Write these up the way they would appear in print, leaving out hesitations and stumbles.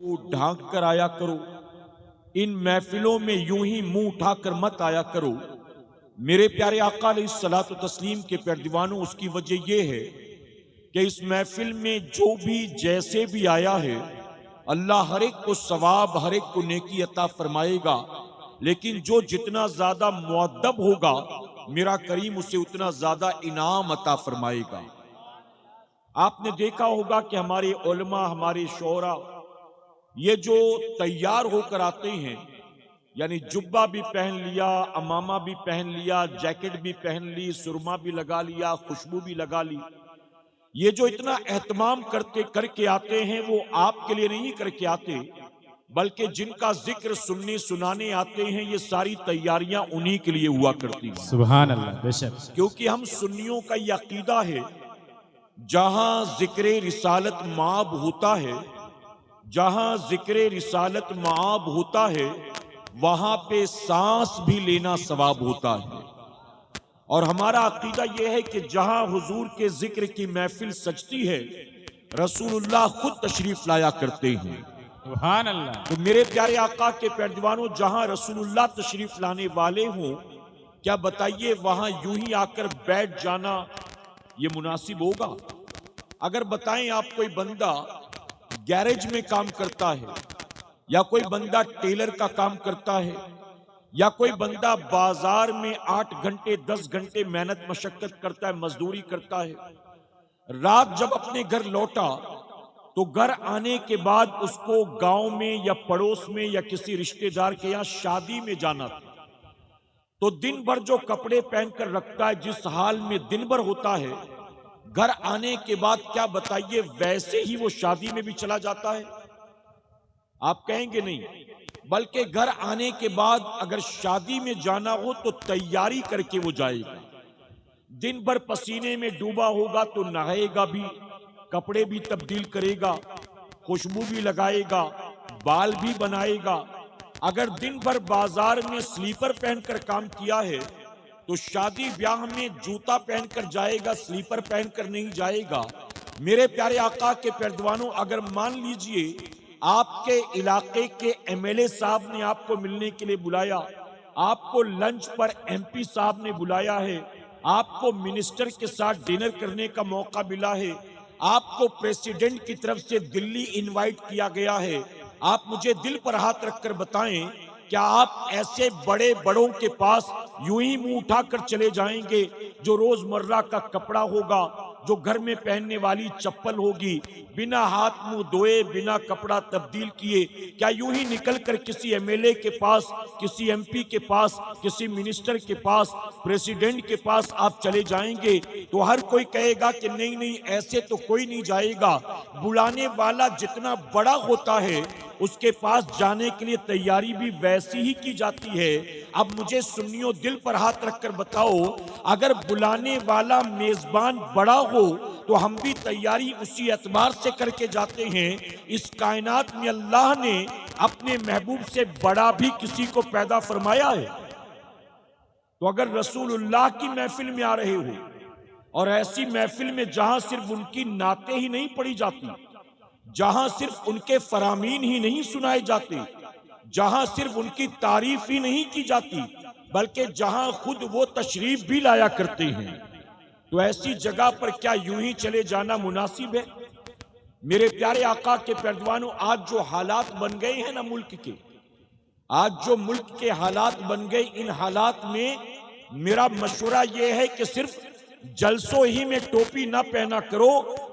ढांक कर आया करो, इन महफिलों में यूं ही मुंह उठाकर मत आया करो। मेरे प्यारे आका अलैहिस्सलातु तस्लीम के प्यारे दीवानों, उसकी वजह यह है कि इस महफिल में जो भी जैसे भी आया है, अल्लाह हर एक को सवाब, हर एक को नेकी अता फरमाएगा। लेकिन जो जितना ज्यादा मुअद्दब होगा, मेरा करीम उसे उतना ज्यादा इनाम अता फरमाएगा। आपने देखा होगा कि हमारे उलमा, हमारे शोरा, ये जो तैयार होकर आते हैं, यानी जुब्बा भी पहन लिया, अमामा भी पहन लिया, जैकेट भी पहन ली, सुरमा भी लगा लिया, खुशबू भी लगा ली, ये जो इतना एहतमाम करके आते हैं, वो आपके लिए नहीं करके आते, बल्कि जिनका जिक्र सुनने सुनाने आते हैं, ये सारी तैयारियां उन्हीं के लिए हुआ करती हैं। सुभान अल्लाह, बेशक। क्योंकि हम सुन्नियों का ये अकीदा है, जहां जिक्र रिसालत माब होता है, जहां जिक्र रिसालत माब होता है, वहां पे सांस भी लेना सवाब होता है। और हमारा अकीदा यह है कि जहां हुजूर के जिक्र की महफिल सजती है, रसूलुल्लाह खुद तशरीफ लाया करते हैं। सुभान अल्लाह। तो मेरे प्यारे आका के प्यारे दीवानों, जहां रसूलुल्लाह तशरीफ लाने वाले हों, क्या बताइए वहां यूं ही आकर बैठ जाना ये मुनासिब होगा? अगर बताएं आप, कोई बंदा गैरेज में काम करता है, या कोई बंदा टेलर का काम करता है, या कोई बंदा बाजार में 8 घंटे 10 घंटे मेहनत मशक्कत करता है, मजदूरी करता है, रात जब अपने घर लौटा तो घर आने के बाद उसको गांव में या पड़ोस में या किसी रिश्तेदार के यहाँ शादी में जाना था, तो दिन भर जो कपड़े पहनकर रखता है, जिस हाल में दिन भर होता है, घर आने के बाद क्या बताइए वैसे ही वो शादी में भी चला जाता है? आप कहेंगे नहीं, बल्कि घर आने के बाद अगर शादी में जाना हो तो तैयारी करके वो जाएगा। दिन भर पसीने में डूबा होगा तो नहाएगा भी, कपड़े भी तब्दील करेगा, खुशबू भी लगाएगा, बाल भी बनाएगा। अगर दिन भर बाजार में स्लीपर पहनकर काम किया है, तो शादी ब्याह में जूता पहनकर जाएगा, स्लीपर पहनकर नहीं जाएगा। मेरे प्यारे आका के प्यारे दीवानों, अगर मान लीजिए आपके इलाके के एमएलए साहब ने आपको मिलने के लिए बुलाया, आपको लंच पर एमपी साहब ने बुलाया है, आपको मिनिस्टर के साथ डिनर करने का मौका मिला है, आपको प्रेसिडेंट की तरफ से दिल्ली इनवाइट किया गया है, आप मुझे दिल पर हाथ रखकर बताएं, क्या आप ऐसे बड़े बड़ों के पास यूं ही मुंह उठाकर चले जाएंगे? जो रोजमर्रा का कपड़ा होगा, जो घर में पहनने वाली चप्पल होगी, बिना हाथ मुंह धोए, बिना कपड़ा तब्दील किए, क्या यूं ही निकलकर किसी एमएलए के पास, किसी एमपी के पास, किसी मिनिस्टर के पास, प्रेसिडेंट के पास आप चले जाएंगे? तो हर कोई कहेगा कि नहीं नहीं, ऐसे तो कोई नहीं जाएगा। बुलाने वाला जितना बड़ा होता है, उसके पास जाने के लिए तैयारी भी वैसी ही की जाती है। अब मुझे सुन्नियों दिल पर हाथ रखकर बताओ, अगर बुलाने वाला मेजबान बड़ा हो तो हम भी तैयारी उसी एतबार से करके जाते हैं। इस कायनात में अल्लाह ने अपने महबूब से बड़ा भी किसी को पैदा फरमाया है? तो अगर रसूलुल्लाह की महफिल में आ रहे हो, और ऐसी महफिल में जहां सिर्फ उनकी नाते ही नहीं पढ़ी जाती, जहां सिर्फ उनके फरामीन ही नहीं सुनाए जाते, जहां सिर्फ उनकी तारीफ ही नहीं की जाती, बल्कि जहां खुद वो तशरीफ भी लाया करते हैं, तो ऐसी जगह पर क्या यूं ही चले जाना मुनासिब है? मेरे प्यारे आका के प्यारे दीवानों, आज जो हालात बन गए हैं ना मुल्क के, आज जो मुल्क के हालात बन गए, इन हालात में मेरा मशवरा यह है कि सिर्फ जलसों ही में टोपी ना पहना करो,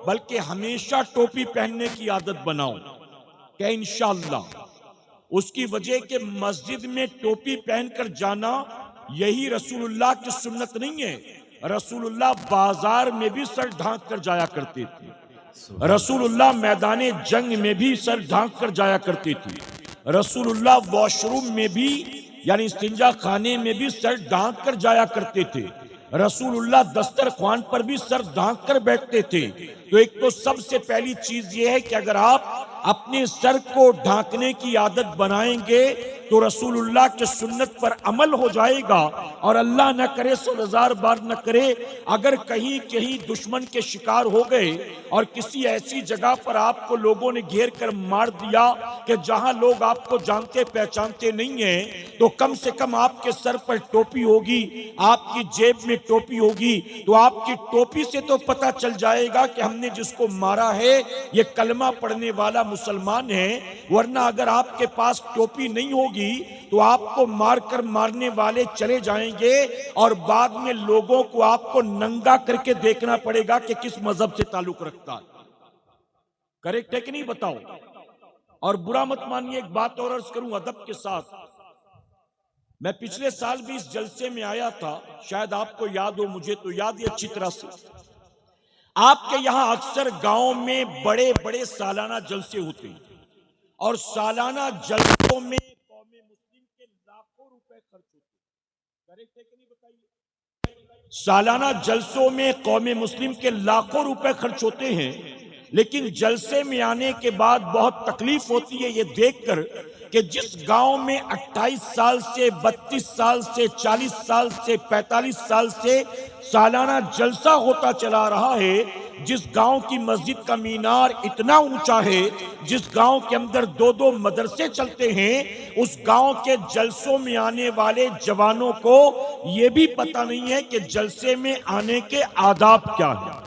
बल्कि हमेशा टोपी पहनने की आदत बनाओ। क्या इंशाअल्लाह? उसकी वजह के मस्जिद में टोपी पहनकर जाना यही रसूलुल्लाह की सुन्नत नहीं है। रसूलुल्लाह बाजार में भी सर ढांक कर जाया करते थे, रसूलुल्लाह मैदाने जंग में भी सर ढांक कर जाया करते थे, रसूलुल्लाह वॉशरूम में भी यानी इस्तिंजा खाने में भी सर ढांक कर जाया करते थे, रसूलुल्लाह दस्तरख्वान पर भी सर ढांक कर बैठते थे। तो एक तो सबसे पहली चीज यह है कि अगर आप अपने सर को ढांकने की आदत बनाएंगे तो रसूलुल्लाह के सुन्नत पर अमल हो जाएगा। और अल्लाह न करे, 100,000 बार न करे, अगर कहीं कहीं दुश्मन के शिकार हो गए और किसी ऐसी जगह पर आपको लोगों ने घेर कर मार दिया कि जहां लोग आपको जानते पहचानते नहीं है, तो कम से कम आपके सर पर टोपी होगी, आपकी जेब में टोपी होगी, तो आपकी टोपी से तो पता चल जाएगा कि हमने जिसको मारा है ये कलमा पढ़ने वाला मुसलमान है। वरना अगर आपके पास टोपी नहीं होगी तो आपको मारकर मारने वाले चले जाएंगे और बाद में लोगों को आपको नंगा करके देखना पड़ेगा कि किस मजहब से ताल्लुक रखता है। करेक्ट है कि नहीं बताओ? और बुरा मत मानिए, एक बात और अर्ज करूं अदब के साथ। मैं पिछले साल भी इस जलसे में आया था, शायद आपको याद हो, मुझे तो याद है अच्छी तरह से। आपके यहां अक्सर गांव में बड़े बड़े सालाना जलसे होते हैं और सालाना जलसों में कौमे मुस्लिम के लाखों रुपए खर्च होते हैं। करेक्ट है कि नहीं बताइए? सालाना जलसों में कौमे मुस्लिम के लाखों रुपए खर्च होते हैं, लेकिन जलसे में आने के बाद बहुत तकलीफ होती है ये देखकर कि जिस गांव में 28 साल से 32 साल से 40 साल से 45 साल से सालाना जलसा होता चला रहा है, जिस गांव की मस्जिद का मीनार इतना ऊंचा है, जिस गांव के अंदर 2-2 मदरसे चलते हैं, उस गांव के जलसों में आने वाले जवानों को यह भी पता नहीं है कि जलसे में आने के आदाब क्या है।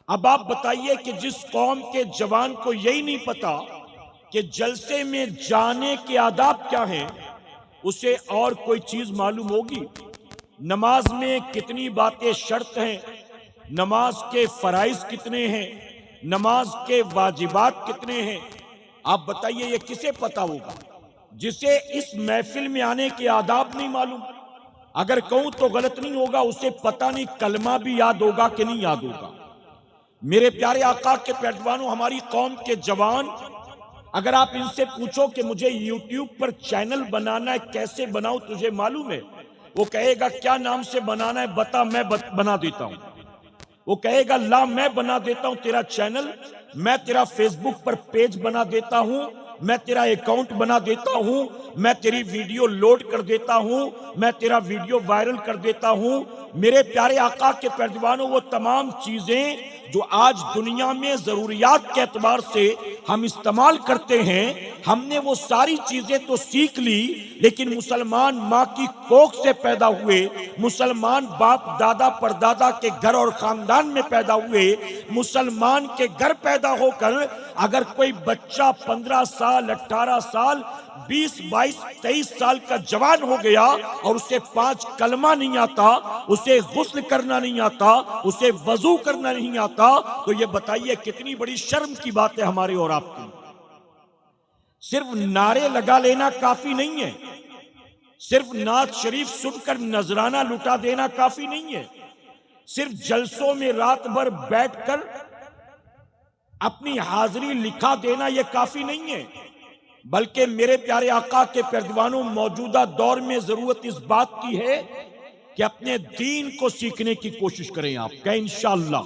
अब आप बताइए कि जिस कौम के जवान को यही नहीं पता कि जलसे में जाने के आदाब क्या हैं, उसे और कोई चीज मालूम होगी? नमाज में कितनी बातें शर्त हैं, नमाज के फराइज कितने हैं, नमाज के वाजिबात कितने हैं, आप बताइए ये किसे पता होगा जिसे इस महफिल में आने के आदाब नहीं मालूम? अगर कहूं तो गलत नहीं होगा, उसे पता नहीं कलमा भी याद होगा कि नहीं याद होगा। मेरे प्यारे आका के पैरवानों, हमारी कौम के जवान, अगर आप इनसे पूछो कि मुझे YouTube पर चैनल बनाना है, कैसे बनाऊं, तुझे मालूम है? वो कहेगा क्या नाम से बनाना है, बता, मैं बना देता हूं। वो कहेगा ला, मैं बना देता हूं तेरा चैनल, मैं तेरा फेसबुक पर पेज बना देता हूं, मैं तेरा अकाउंट बना देता हूं, मैं तेरी वीडियो लोड कर देता हूं, मैं तेरा वीडियो वायरल कर देता हूं। मेरे प्यारे आका के पैरवानों, वो तमाम चीजें जो आज दुनिया में जरूरियात के एतबार से हम इस्तेमाल करते हैं, हमने वो सारी चीजें तो सीख ली, लेकिन मुसलमान माँ की कोख से पैदा हुए, मुसलमान बाप दादा परदादा के घर और खानदान में पैदा हुए, मुसलमान के घर पैदा होकर अगर कोई बच्चा 15 साल 18 साल 20 22 23 साल का जवान हो गया और उसे 5 कलमा नहीं आता, उसे गुस्ल करना नहीं आता, उसे वजू करना नहीं आता, तो ये बताइए कितनी बड़ी शर्म की बात है हमारे और आपकी। सिर्फ नारे लगा लेना काफी नहीं है, सिर्फ नात शरीफ सुनकर नजराना लुटा देना काफी नहीं है, सिर्फ जलसों में रात भर बैठकर अपनी हाजिरी लिखा देना यह काफी नहीं है, बल्कि मेरे प्यारे आका के पैरवानों, मौजूदा दौर में जरूरत इस बात की है कि अपने दीन को सीखने की कोशिश करें। आप कहें इंशाअल्लाह,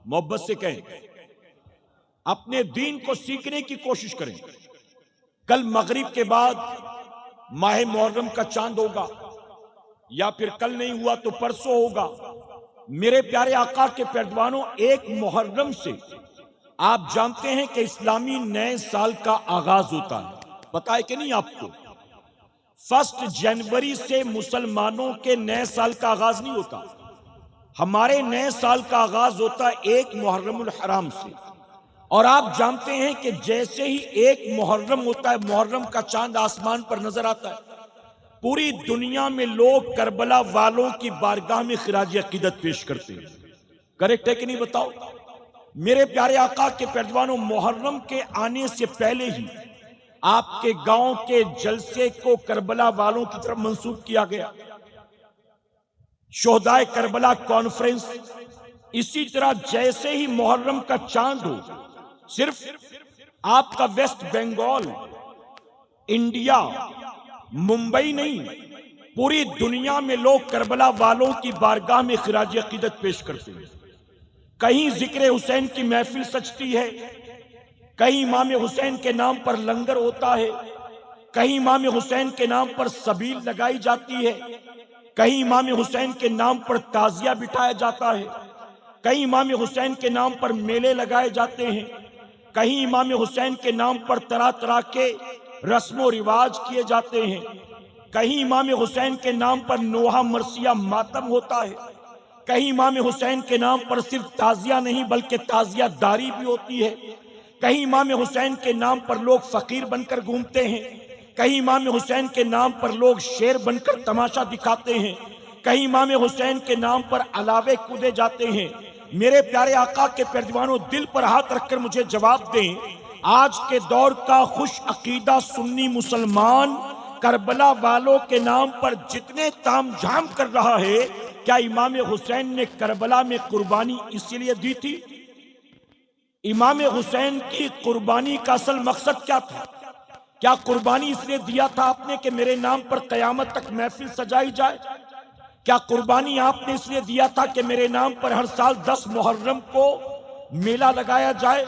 मोहब्बत से कहें, अपने दीन को सीखने की कोशिश करें। कल मगरिब के बाद माह मुहर्रम का चांद होगा, या फिर कल नहीं हुआ तो परसों होगा। मेरे प्यारे आका के पैरवानों, 1 मुहर्रम से आप जानते हैं कि इस्लामी नए साल का आगाज होता है, पता है कि नहीं आपको? 1 जनवरी से मुसलमानों के नए साल का आगाज नहीं होता, हमारे नए साल का आगाज होता है 1 मुहर्रमुल हराम से। और आप जानते हैं कि जैसे ही 1 मुहर्रम होता है, मुहर्रम का चांद आसमान पर नजर आता है, पूरी दुनिया में लोग करबला वालों की बारगाह में खिराज अकीदत पेश करते हैं। करेक्ट है कि नहीं बताओ? मेरे प्यारे आका के पैरवानों, मुहर्रम के आने से पहले ही आपके गांव के जलसे को करबला वालों की तरफ मंसूब किया गया। शोहदाए करबला कॉन्फ्रेंस, इसी तरह जैसे ही मुहर्रम का चांद हो, सिर्फ आपका वेस्ट बंगाल, इंडिया, मुंबई नहीं, पूरी दुनिया में लोग करबला वालों की बारगाह में खिराज अकीदत पेश करते हैं। कहीं जिक्र हुसैन की महफिल सजती है, कहीं इमाम हुसैन के नाम पर लंगर होता है, कहीं इमाम हुसैन के नाम पर सबील लगाई जाती है, कहीं इमाम हुसैन के नाम पर ताजिया बिठाया जाता है, कहीं इमाम हुसैन के नाम पर मेले लगाए जाते हैं, कहीं इमाम हुसैन के नाम पर तरह तरह के रस्म रिवाज किए जाते हैं, कहीं इमाम हुसैन के नाम पर नोहा मरसिया मातम होता है, कहीं इमाम हुसैन के नाम पर सिर्फ ताजिया नहीं बल्कि ताजिया दारी भी होती है, कहीं इमाम हुसैन के नाम पर लोग फकीर बनकर घूमते हैं, कहीं इमाम हुसैन के नाम पर लोग शेर बनकर तमाशा दिखाते हैं, कहीं इमाम हुसैन के नाम पर अलावे कूदे जाते हैं। मेरे प्यारे आका के पैरदीवानों, दिल पर हाथ रखकर मुझे जवाब दें, आज के दौर का खुश अकीदा सुन्नी मुसलमान करबला वालों के नाम पर जितने तामझाम कर रहा है, क्या इमाम हुसैन ने करबला में कुर्बानी इसलिए दी थी? इमाम हुसैन की कुर्बानी का असल मकसद क्या था? क्या कुर्बानी इसलिए दिया था आपने कि मेरे नाम पर कयामत तक महफिल सजाई जाए? क्या कुर्बानी आपने इसलिए दिया था कि मेरे नाम पर हर साल 10 मुहर्रम को मेला लगाया जाए,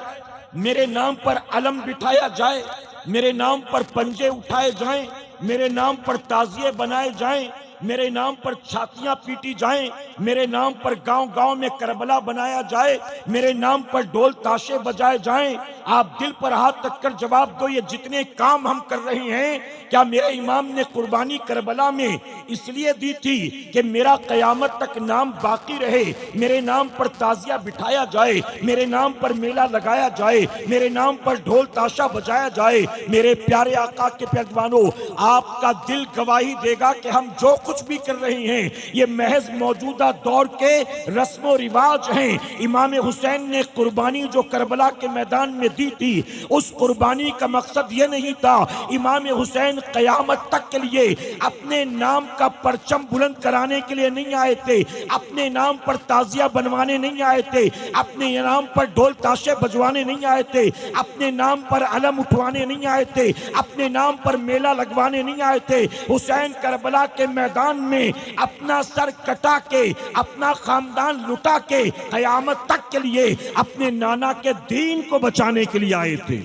मेरे नाम पर अलम बिठाया जाए, मेरे नाम पर पंजे उठाए जाएं, मेरे नाम पर ताजिए बनाए जाएं, मेरे नाम पर छातियां पीटी जाएं, मेरे नाम पर गांव गांव में करबला बनाया जाए, मेरे नाम पर ढोल ताशे बजाए जाएं? आप दिल पर हाथ रखकर जवाब दो, ये जितने काम हम कर रहे हैं, क्या मेरे इमाम ने कुर्बानी करबला में इसलिए दी थी कि मेरा कयामत तक नाम बाकी रहे, मेरे नाम पर ताजिया बिठाया जाए, मेरे नाम पर मेला लगाया जाए, मेरे नाम पर ढोल ताशा बजाया जाए? मेरे प्यारे आका के पैरदीवानों, आपका दिल गवाही देगा कि हम जो कुछ भी कर रहे हैं ये महज मौजूदा दौर के रस्म रिवाज हैं। इमाम हुसैन ने कुर्बानी जो करबला के मैदान में दी थी, उस कुर्बानी का मकसद ये नहीं था। इमाम हुसैन कयामत तक के लिए अपने नाम का परचम बुलंद कराने के लिए नहीं आए थे, अपने नाम पर ताजिया बनवाने नहीं आए थे, अपने नाम पर ढोल ताशे बजवाने नहीं आए थे, अपने नाम पर अलम उठवाने नहीं आए थे, अपने नाम पर मेला लगवाने नहीं आए थे। हुसैन करबला के मैदान में अपना सर कटा के, अपना खानदान लुटा के कयामत तक के लिए अपने नाना के दीन को बचाने के लिए आए थे।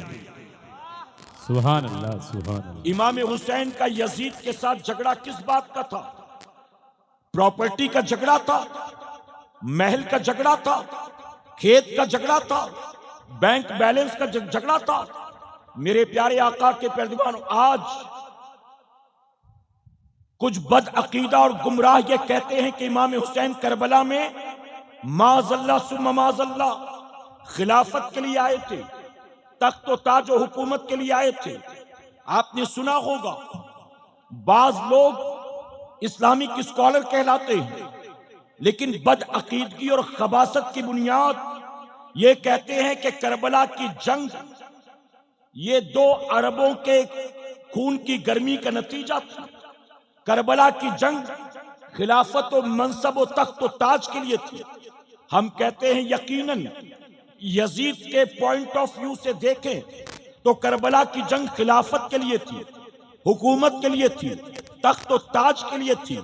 सुभान अल्लाह, सुभान अल्लाह। इमाम हुसैन का यजीद के साथ झगड़ा किस बात का था? प्रॉपर्टी का झगड़ा था, महल का झगड़ा था, खेत का झगड़ा था, बैंक बैलेंस का झगड़ा था। मेरे प्यारे आका के पैरदीवान, आज कुछ बद अकीदा और गुमराह ये कहते हैं कि इमाम हुसैन करबला में माज़ल्ला सुम्मा माज़ल्ला खिलाफत के लिए आए थे, तख्त व ताज व हुकूमत के लिए आए थे। आपने सुना होगा, बाज लोग इस्लामिक स्कॉलर कहलाते हैं, लेकिन बद अकीदगी और खबासत की बुनियाद ये कहते हैं कि करबला की जंग ये 2 अरबों के खून की गर्मी का नतीजा था। करबला की जंग खिलाफत और मनसब और तख्त और ताज के लिए थी। हम कहते हैं यकीनन यजीद के पॉइंट ऑफ व्यू से देखें तो करबला की जंग खिलाफत के लिए थी, हुकूमत के लिए थी, तख्त और ताज के लिए थी।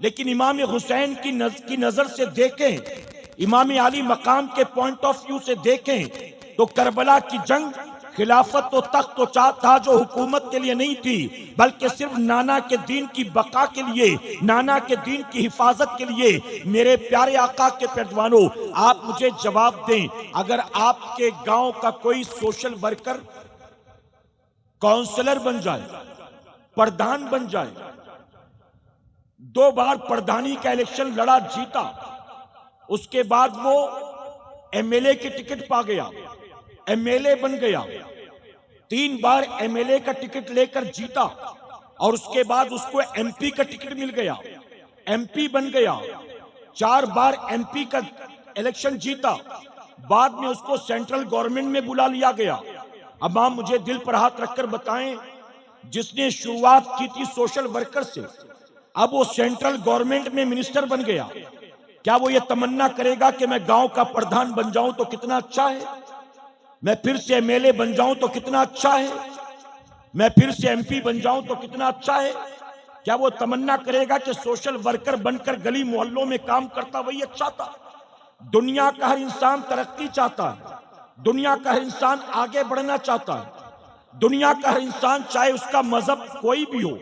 लेकिन इमाम हुसैन की नजर से देखें, इमाम अली मकाम के पॉइंट ऑफ व्यू से देखें तो करबला की जंग खिलाफत और तख्त और ताज और हुकूमत के लिए नहीं थी, बल्कि सिर्फ नाना के दीन की बका के लिए, नाना के दीन की हिफाजत के लिए। मेरे प्यारे आका के पैरदीवानों, आप मुझे जवाब दें, अगर आपके गांव का कोई सोशल वर्कर काउंसलर बन जाए, प्रधान बन जाए, 2 बार प्रधानी का इलेक्शन लड़ा जीता, उसके बाद वो एमएलए की टिकट पा गया, एमएलए बन गया, 3 बार एमएलए का टिकट लेकर जीता और उसके बाद उसको एमपी का टिकट मिल गया, एमपी बन गया, 4 बार एमपी का इलेक्शन जीता, बाद में उसको सेंट्रल गवर्नमेंट में बुला लिया गया। अब आप मुझे दिल पर हाथ रखकर बताएं, जिसने शुरुआत की थी सोशल वर्कर से, अब वो सेंट्रल गवर्नमेंट में मिनिस्टर बन गया, क्या वो ये तमन्ना करेगा कि मैं गांव का प्रधान बन जाऊं तो कितना अच्छा है, मैं फिर से एमएलए बन जाऊं तो कितना अच्छा है, मैं फिर से एमपी बन जाऊं तो कितना अच्छा है? क्या वो तमन्ना करेगा कि सोशल वर्कर बनकर गली मोहल्लों में काम करता वही अच्छा था? दुनिया का हर इंसान तरक्की चाहता है, दुनिया का हर इंसान आगे बढ़ना चाहता है। दुनिया का हर इंसान, चाहे उसका मजहब कोई भी हो,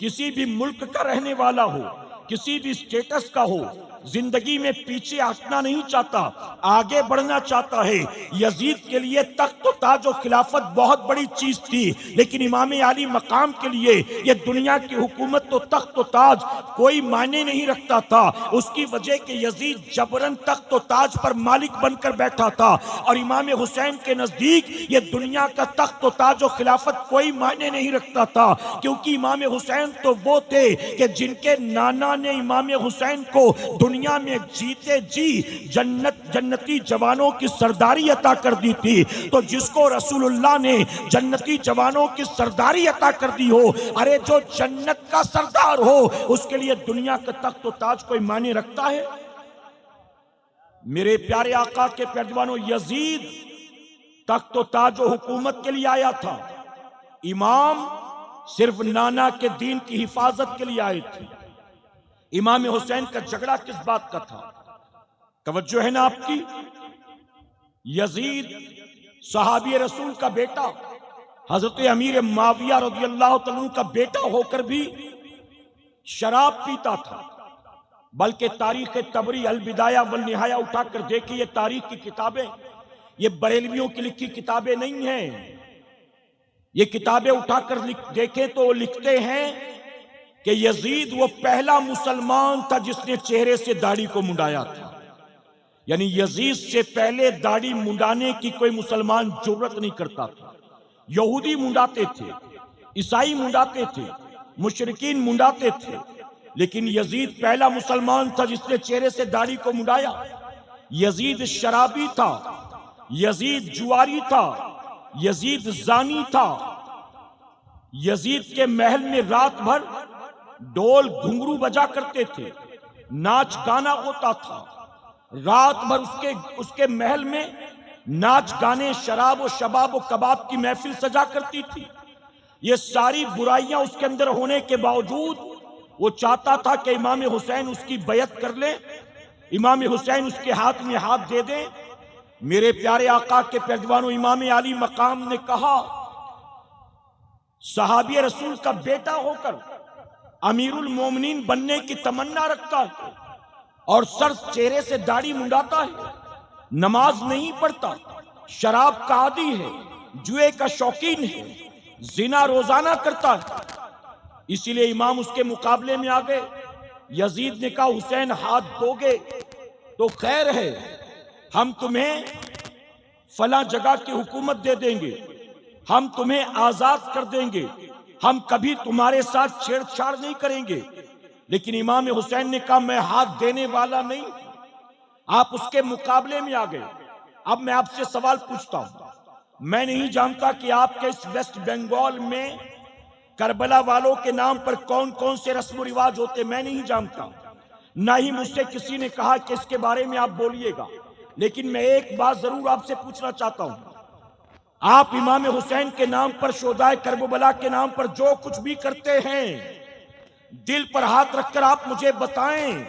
किसी भी मुल्क का रहने वाला हो, किसी भी स्टेटस का हो, जिंदगी में पीछे हटना नहीं चाहता, आगे बढ़ना चाहता है। यजीद के लिए तख्त ताज और खिलाफत बहुत बड़ी चीज थी, लेकिन इमाम आली मकाम के लिए ये दुनिया की हुकूमत तो तख्त ताज कोई मायने नहीं रखता था। उसकी वजह के यजीद जबरन तख्त ताज पर मालिक बनकर बैठा था, और इमाम हुसैन के नजदीक ये दुनिया का तख्त ताज और खिलाफत कोई मायने नहीं रखता था, क्योंकि इमाम हुसैन तो वो थे कि जिनके नाना ने इमाम हुसैन को दुनिया में जीते जी जन्नती जवानों की सरदारी अता कर दी थी। तो जिसको रसूलुल्लाह ने जन्नती जवानों की सरदारी अता कर दी हो, अरे जो जन्नत का सरदार हो, उसके लिए दुनिया का तख्त ताज कोई मायने रखता है? मेरे प्यारे आका के प्यारे जवानों, यजीद तख्त ताज और हुकूमत के लिए आया था, इमाम सिर्फ नाना के दीन की हिफाजत के लिए आए थे। इमाम हुसैन का झगड़ा किस बात का था? तवज्जो है ना आपकी? यजीद सहाबी रसूल का बेटा, हजरत अमीर माविया रज़ियल्लाहु तआला अन्हु का बेटा होकर भी शराब पीता था। बल्कि तारीख तबरी अल बिदाया वल निहाया उठाकर देखिए, ये तारीख की किताबें, ये बरेलवियों की लिखी किताबें नहीं हैं। ये किताबें उठाकर देखें तो लिखते हैं कि यजीद वो पहला मुसलमान था जिसने चेहरे से दाढ़ी को मुंडाया था। यानी यजीद से पहले दाढ़ी मुंडाने की कोई मुसलमान जुर्रत नहीं करता था। यहूदी मुंडाते थे, ईसाई मुंडाते थे, मुशरिकीन मुंडाते थे, लेकिन यजीद पहला मुसलमान था जिसने चेहरे से दाढ़ी को मुंडाया। यजीद शराबी था, यजीद जुआरी था, यजीद जानी था। यजीद के महल में रात भर ढोल घुंघरू बजा करते थे, नाच गाना होता था। रात भर उसके महल में नाच गाने, शराब और शबाब और कबाब की महफिल सजा करती थी। ये सारी बुराइयां उसके अंदर होने के बावजूद वो चाहता था कि इमाम हुसैन उसकी बैयत कर ले, इमाम हुसैन उसके हाथ में हाथ दे दें। मेरे प्यारे आका के पैजवानों, इमाम आली मकाम ने कहा, सहाबी रसूल का बेटा होकर अमीरुल मोमिनीन बनने की तमन्ना रखता है और सर चेहरे से दाढ़ी मुंडाता है, नमाज नहीं पढ़ता, शराब का आदी है, जुए का शौकीन है, जिना रोजाना करता है। इसीलिए इमाम उसके मुकाबले में आ गए। यजीद ने कहा, हुसैन हाथ दोगे तो खैर है, हम तुम्हें फला जगह की हुकूमत दे देंगे, हम तुम्हें आजाद कर देंगे, हम कभी तुम्हारे साथ छेड़छाड़ नहीं करेंगे। लेकिन इमाम हुसैन ने कहा, मैं हाथ देने वाला नहीं। आप उसके मुकाबले में आ गए। अब मैं आपसे सवाल पूछता हूं, मैं नहीं जानता कि आपके इस वेस्ट बंगाल में करबला वालों के नाम पर कौन कौन से रस्म रिवाज होते, मैं नहीं जानता, ना ही मुझसे किसी ने कहा कि इसके बारे में आप बोलिएगा। लेकिन मैं एक बात जरूर आपसे पूछना चाहता हूं, आप इमाम हुसैन के नाम पर, शोदाए करबला के नाम पर जो कुछ भी करते हैं, दिल पर हाथ रखकर आप मुझे बताएं,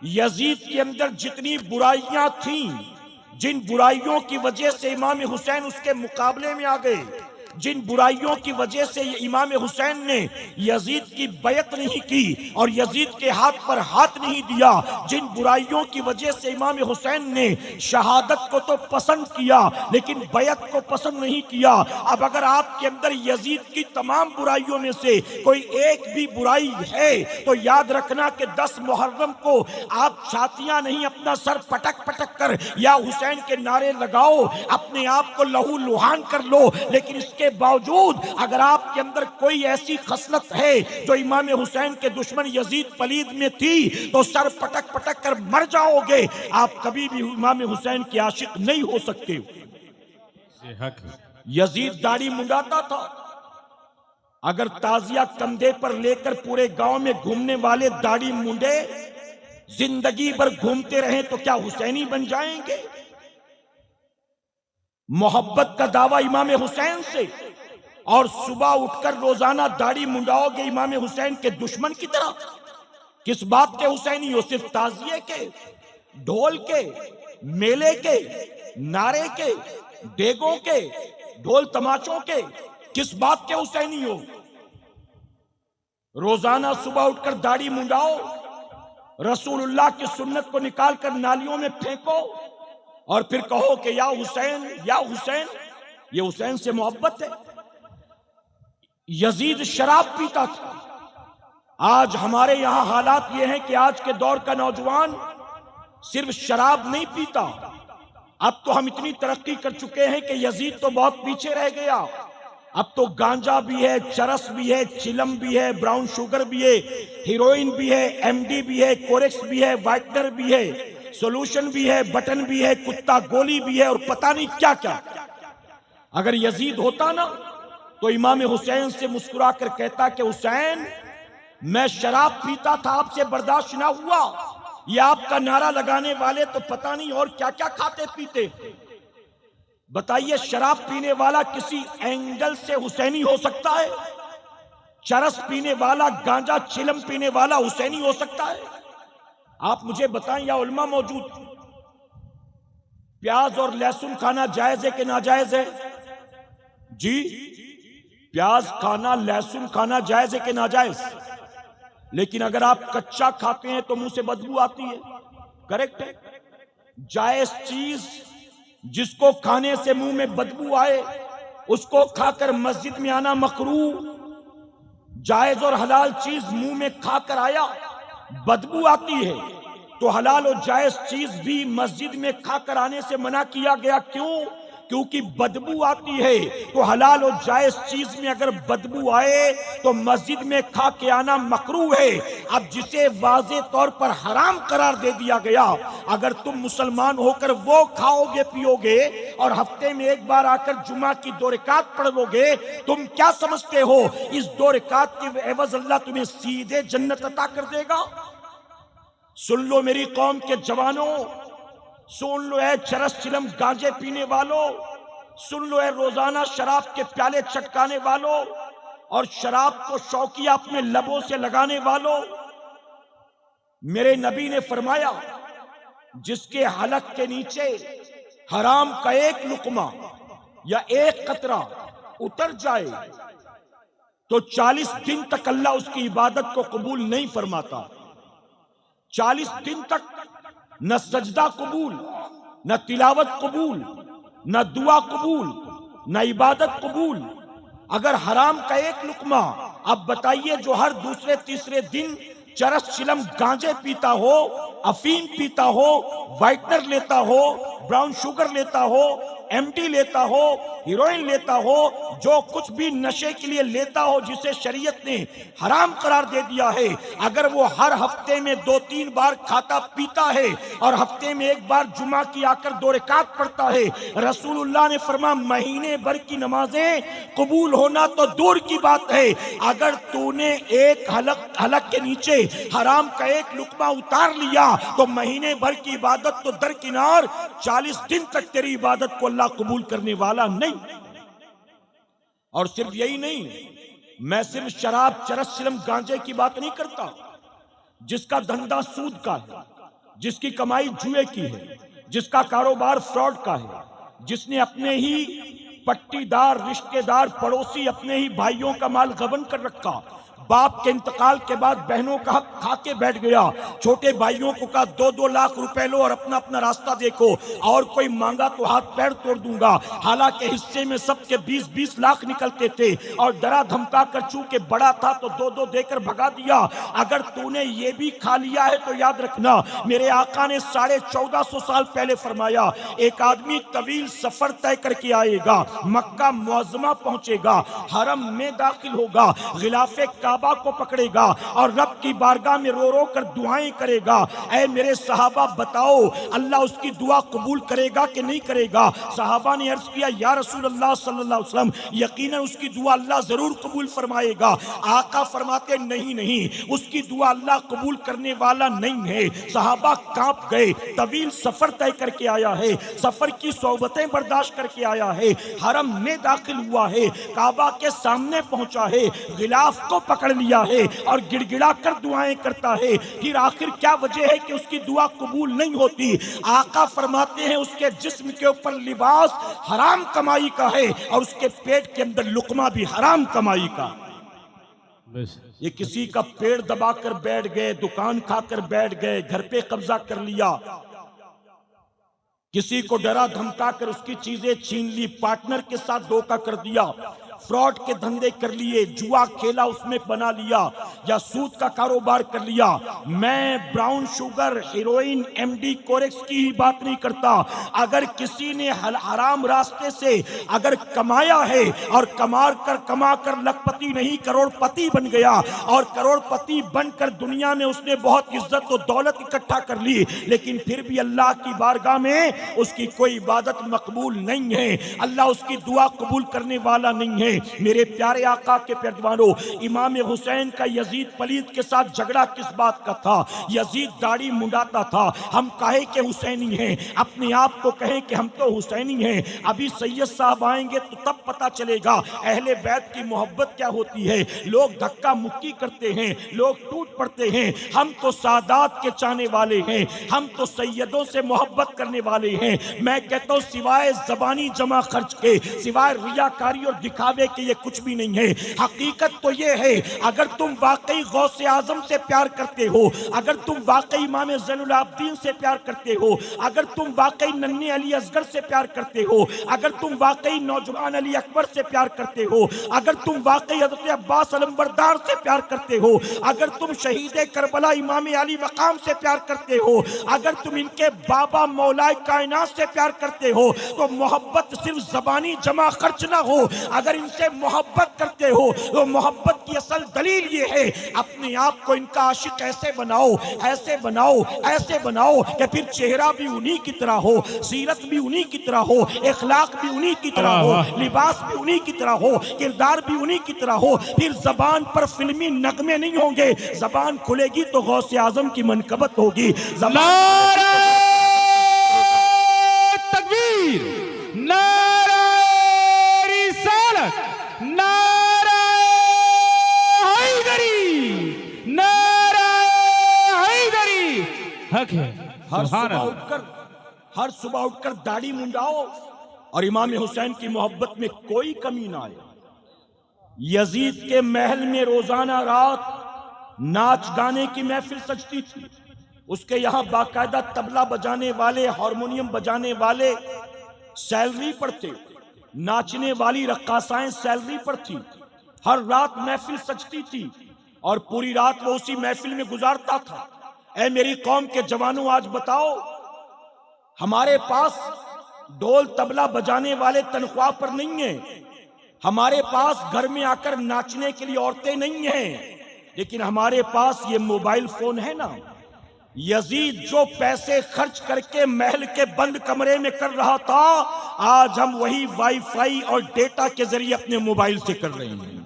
यजीद के अंदर जितनी बुराइयां थीं, जिन बुराइयों की वजह से इमाम हुसैन उसके मुकाबले में आ गए, जिन बुराइयों की वजह से इमाम हुसैन ने यजीद की बैयत नहीं की और यजीद के हाथ पर हाथ नहीं दिया, जिन बुराइयों की वजह से इमाम हुसैन ने शहादत को तो पसंद किया लेकिन बैयत को पसंद नहीं किया, अब अगर आपके अंदर यजीद की तमाम बुराइयों में से कोई एक भी बुराई है तो याद रखना कि 10 मुहर्रम को आप छातियां नहीं, अपना सर पटक पटक कर या हुसैन के नारे लगाओ, अपने आप को लहू लुहान कर लो, लेकिन इसके बावजूद अगर आपके अंदर कोई ऐसी खसलत है जो इमाम हुसैन के दुश्मन यजीद पलीद में थी तो सर पटक पटक कर मर जाओगे। आप कभी भी इमाम हुसैन के आशिक नहीं हो सकते। यजीद दाढ़ी मुंडाता था। अगर ताजिया कंधे पर लेकर पूरे गांव में घूमने वाले दाढ़ी मुंडे जिंदगी भर घूमते रहे तो क्या हुसैनी बन जाएंगे? मोहब्बत का दावा इमाम हुसैन से, और सुबह उठकर रोजाना दाढ़ी मुंडाओगे इमाम हुसैन के दुश्मन की तरह। किस बात के हुसैनी हो? सिर्फ ताजिए के, ढोल के, मेले के, नारे के, देगों के, ढोल तमाचों के, किस बात के हुसैनी हो? रोजाना सुबह उठकर दाढ़ी मुंडाओ, रसूलुल्लाह की सुन्नत को निकालकर नालियों में फेंको और फिर कहो कि या हुसैन या हुसैन। ये हुसैन से मोहब्बत है? यजीद शराब पीता था। आज हमारे यहां हालात ये हैं कि आज के दौर का नौजवान सिर्फ शराब नहीं पीता, अब तो हम इतनी तरक्की कर चुके हैं कि यजीद तो बहुत पीछे रह गया। अब तो गांजा भी है, चरस भी है, चिलम भी है, ब्राउन शुगर भी है, हीरोइन भी है, एमडी भी है, कोरेक्स भी है, वाइटनर भी है, सोल्यूशन भी है, बटन भी है, कुत्ता गोली भी है और पता नहीं क्या क्या। अगर यजीद होता ना तो इमाम हुसैन से मुस्कुरा कर कहता कि हुसैन, मैं शराब पीता था, आपसे बर्दाश्त ना हुआ। ये आपका नारा लगाने वाले तो पता नहीं और क्या क्या खाते पीते। बताइए, शराब पीने वाला किसी एंगल से हुसैनी हो सकता है? चरस पीने वाला, गांजा चिलम पीने वाला हुसैनी हो सकता है? आप मुझे बताएं, या उलमा मौजूद, प्याज और लहसुन खाना जायज है कि नाजायज है? जी, प्याज खाना, लहसुन खाना जायज है कि नाजायज? लेकिन अगर आप कच्चा खाते हैं तो मुंह से बदबू आती है, करेक्ट है? जायज चीज जिसको खाने से मुंह में बदबू आए उसको खाकर मस्जिद में आना मकरूह। जायज और हलाल चीज मुंह में खाकर आया, बदबू आती है, तो हलाल और जायज चीज भी मस्जिद में खाकर आने से मना किया गया। क्यों? क्योंकि बदबू आती है। तो हलाल और जायज चीज में अगर बदबू आए तो मस्जिद में खा के आना मकरूह है। अब जिसे वाज़े तौर पर हराम करार दे दिया गया, अगर तुम मुसलमान होकर वो खाओगे पियोगे और हफ्ते में एक बार आकर जुमा की 2 रकात पढ़ लोगे, तुम क्या समझते हो इस 2 रकात के एवज अल्लाह तुम्हें सीधे जन्नत अता कर देगा? सुन लो मेरी कौम के जवानों, सुन लो है चरस चिलम गांजे पीने वालों, सुन लो है रोजाना शराब के प्याले चटकाने वालों और शराब को शौकिया अपने लबों से लगाने वालों। मेरे नबी ने फरमाया, जिसके हलक के नीचे हराम का एक लुकमा या एक कतरा उतर जाए तो 40 दिन तक अल्लाह उसकी इबादत को कबूल नहीं फरमाता। 40 दिन तक न सजदा कबूल, न तिलावत कबूल, न दुआ कबूल, न इबादत कबूल। अगर हराम का एक लुकमा, अब बताइए, जो हर दूसरे तीसरे दिन चरस चिलम गांजे पीता हो, अफीम पीता हो, वाइटनर लेता हो, ब्राउन शुगर लेता हो, एमडी लेता हो, हीरोइन लेता हो, जो कुछ भी नशे के लिए लेता हो जिसे शरीयत ने हराम करार दे दिया है, अगर वो हर हफ्ते में 2-3 बार खाता पीता है और हफ्ते में एक बार जुमा की आकर 2 रकात पढ़ता है, रसूलुल्लाह ने फरमाया महीने भर की नमाजें कबूल होना तो दूर की बात है। अगर तूने एक हलक के नीचे हराम का एक लुकमा उतार लिया तो महीने भर की इबादत तो दरकिनार, 40 दिन तक तेरी इबादत को अल्लाह कबूल करने वाला नहीं। और सिर्फ यही नहीं, मैं सिर्फ शराब चरस चिलम गांजे की बात नहीं करता। जिसका धंधा सूद का है, जिसकी कमाई जुए की है, जिसका कारोबार फ्रॉड का है, जिसने अपने ही पट्टीदार रिश्तेदार पड़ोसी अपने ही भाइयों का माल गबन कर रखा, बाप के इंतकाल के बाद बहनों का हक खा के बैठ गया, छोटे भाइयों को कहा 2-2 लाख रुपए लो और अपना अपना रास्ता देखो, और कोई मांगा तो हाथ पैर तोड़ दूंगा। हालांकि हिस्से में सबके 20-20 लाख निकलते थे और डरा धमका कर चूंकि बड़ा था तो 2-2 देकर भगा दिया। अगर तूने ये भी खा लिया है तो याद रखना, मेरे आका ने 1450 साल पहले फरमाया, एक आदमी तवील सफर तय करके आएगा, मक्का मुअज्जमा पहुंचेगा, हरम में दाखिल होगा, गिलाफे काबा को पकड़ेगा और रब की बारगाह में रो रो कर दुआएं करेगा। ऐ मेरे सहाबा बताओ, अल्लाह उसकी दुआ कबूल करेगा कि नहीं करेगा? सहाबा ने अर्ज किया, या रसूल अल्लाह सल्लल्लाहु अलैहि वसल्लम, यकीनन उसकी दुआ अल्लाह जरूर कबूल फरमाएगा। आका फरमाते, नहीं नहीं, उसकी दुआ अल्लाह कबूल करने वाला नहीं है। सहाबा कांप गए, तवील सफर तय करके आया है, सफर की सोबतें बर्दाश्त करके आया है, हरम में दाखिल हुआ है, काबा के सामने पहुंचा है, गिलाफ को पकड़ पकड़ लिया है और गिड़गिड़ा कर दुआएं करता है, फिर आखिर क्या वजह है कि उसकी दुआ कबूल नहीं होती? आका फरमाते हैं उसके जिस्म के ऊपर लिबास हराम कमाई का है और उसके पेट के अंदर लुकमा भी हराम कमाई का। ये किसी का पेड़ दबाकर बैठ गए, दुकान खाकर बैठ गए, घर पे कब्जा कर लिया, किसी को डरा धमकाकर उसकी चीजें छीन ली, पार्टनर के साथ धोखा कर दिया, फ्रॉड के धंधे कर लिए, जुआ खेला उसमें बना लिया, या सूद का कारोबार कर लिया। मैं brown sugar, heroin, MD, Corex की ही बात नहीं करता। अगर किसी ने हराम रास्ते से अगर कमाया है और कमा कर लखपति नहीं करोड़पति बन गया और करोड़पति बनकर दुनिया में उसने बहुत इज्जत और दौलत इकट्ठा कर ली, लेकिन फिर भी अल्लाह की बारगाह में उसकी कोई इबादत मकबूल नहीं है, अल्लाह उसकी दुआ कबूल करने वाला नहीं है। मेरे प्यारे आका के प्यारवानों, इमाम हुसैन का यजीद पलीद के साथ झगड़ा किस बात का था? यजीद दाढ़ी मुंडाता था, हम कहे कि हुसैनी हैं, अपने आप को कहे कि हम तो हुसैनी हैं। अभी सैयद साहब आएंगे तो तब पता चलेगा अहले बैत की मोहब्बत क्या होती है। लोग धक्का मुक्की करते हैं, लोग टूट पड़ते हैं, हम तो सादात के चाहने वाले हैं, हम तो सैयदों से मोहब्बत करने वाले हैं। मैं कहता हूँ सिवाय जबानी जमा खर्च के, सिवाय रियाकारी और दिखावे के ये कुछ भी नहीं है। हकीकत तो ये है, अगर तुम वाकई गौसे आजम से प्यार करते हो, अगर तुम वाकई इमाम ज़ैनुल आबिदीन से प्यार करते हो, अगर तुम वाकई नन्हे अली असगर से प्यार करते हो, अगर तुम वाकई नौजवान अली अकबर से प्यार करते हो, अगर तुम वाकई हज़रत अब्बास अलंबरदार से प्यार करते हो, अगर तुम शहीद करबला इमाम अली मकाम से प्यार करते हो, अगर तुम इनके बाबा मौलाए कायनात से प्यार करते हो, तो मोहब्बत सिर्फ जबानी जमा खर्च ना हो। अगर इनसे मोहब्बत करते हो तो मोहब्बत की असल दलील ये है, अपने आप को इनका आशिक ऐसे बनाओ, ऐसे बनाओ, ऐसे बनाओ कि फिर चेहरा भी उन्हीं की तरह हो, सीरत भी उन्हीं की तरह हो, इखलाक भी उन्हीं की तरह हो, लिबास भी उन्हीं की तरह हो, किरदार भी उन्हीं की तरह हो। फिर जबान पर फिल्मी नगमे नहीं होंगे, जबान खुलेगी तो गौसे आजम की मनकबत होगी। नारे तकबीर, नारे रिसालत, नारे हैदरी, नारे हैदरी। हक है। हर सुबह उठकर दाढ़ी मुंडाओ और इमाम हुसैन की मोहब्बत में कोई कमी ना आए। यजीद के महल में रोजाना रात नाच गाने की महफिल सजती थी, उसके यहां बाकायदा तबला बजाने वाले, हारमोनियम बजाने वाले सैलरी पर थे, नाचने वाली रक्कासाएं सैलरी पर थी, हर रात महफिल सजती थी और पूरी रात वो उसी महफिल में गुजारता था। ऐ मेरी कौम के जवानों, आज बताओ, हमारे पास ढोल तबला बजाने वाले तनख्वाह पर नहीं है, हमारे पास घर में आकर नाचने के लिए औरतें नहीं हैं, लेकिन हमारे पास ये मोबाइल फोन है ना। यजीद जो पैसे खर्च करके महल के बंद कमरे में कर रहा था, आज हम वही वाईफाई और डेटा के जरिए अपने मोबाइल से कर रहे हैं।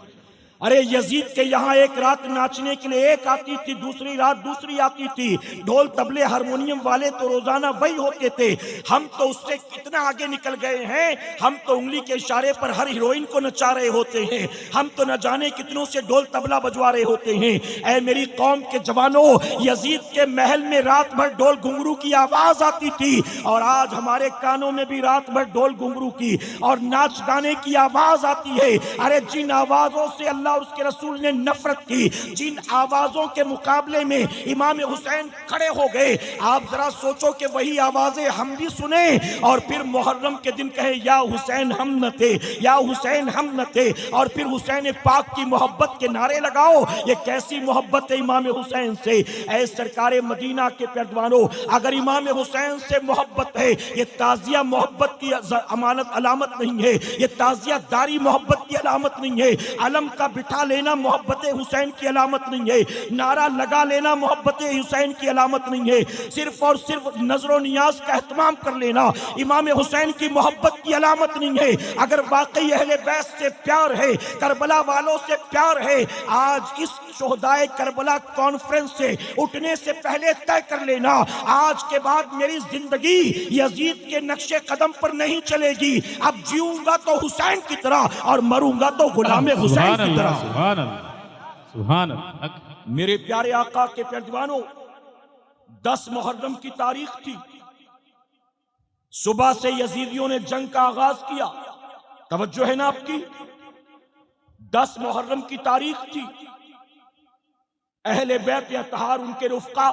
अरे यजीद के यहाँ एक रात नाचने के लिए एक आती थी, दूसरी रात दूसरी आती थी, ढोल तबले हारमोनियम वाले तो रोजाना वही होते थे। हम तो उससे कितना आगे निकल गए हैं, हम तो उंगली के इशारे पर हर हीरोइन को नचा रहे होते हैं, हम तो न जाने कितनों से ढोल तबला बजवा रहे होते हैं। ऐ मेरी कौम के जवानों, यजीद के महल में रात भर ढोल घुंघरू की आवाज आती थी और आज हमारे कानों में भी रात भर ढोल घुंघरू की और नाच गाने की आवाज आती है। अरे जिन आवाजों से अल्लाह और उसके रसूल ने नफरत की, जिन आवाजों के मुकाबले में इमाम हुसैन खड़े हो गए, आप जरा सोचो कि वही आवाजें हम भी सुने और फिर मुहर्रम के दिन कहे या हुसैन हम न थे, या हुसैन हम न थे, और फिर हुसैन पाक की मोहब्बत के नारे लगाओ। ये कैसी मोहब्बत है इमाम हुसैन से? ऐ सरकारे मदीना के पैरवानों, अगर इमाम हुसैन से मोहब्बत है, ये ताजिया मोहब्बत की अमानत अलामत नहीं है, ये ताजिया दारी मोहब्बत की अलामत नहीं है, अलम का बिठा लेना मोहब्बत हुसैन की अलामत नहीं है, नारा लगा लेना मोहब्बत हुसैन की अलामत नहीं है, सिर्फ और सिर्फ नजरो नियाज का एहतमाम कर लेना इमाम हुसैन की मोहब्बत की अलामत नहीं है। अगर वाकई अहले बैत से प्यार है, करबला वालों से प्यार है, आज इस शोहदाए करबला कॉन्फ्रेंस से उठने से पहले तय कर लेना, आज के बाद मेरी जिंदगी यजीद के नक्शे कदम पर नहीं चलेगी। अब जीऊंगा तो हुसैन की तरह और मरूंगा तो गुलाम हुसैन की तरह। सुभान अल्लाह। हक है। मेरे प्यारे आका के प्यारे दीवानों, 10 मुहर्रम की तारीख थी। सुबह से यजीदियों ने जंग का आगाज किया। तवज्जो है ना आपकी? 10 मुहर्रम की तारीख थी। अहले बैत या तहार उनके रुफ़का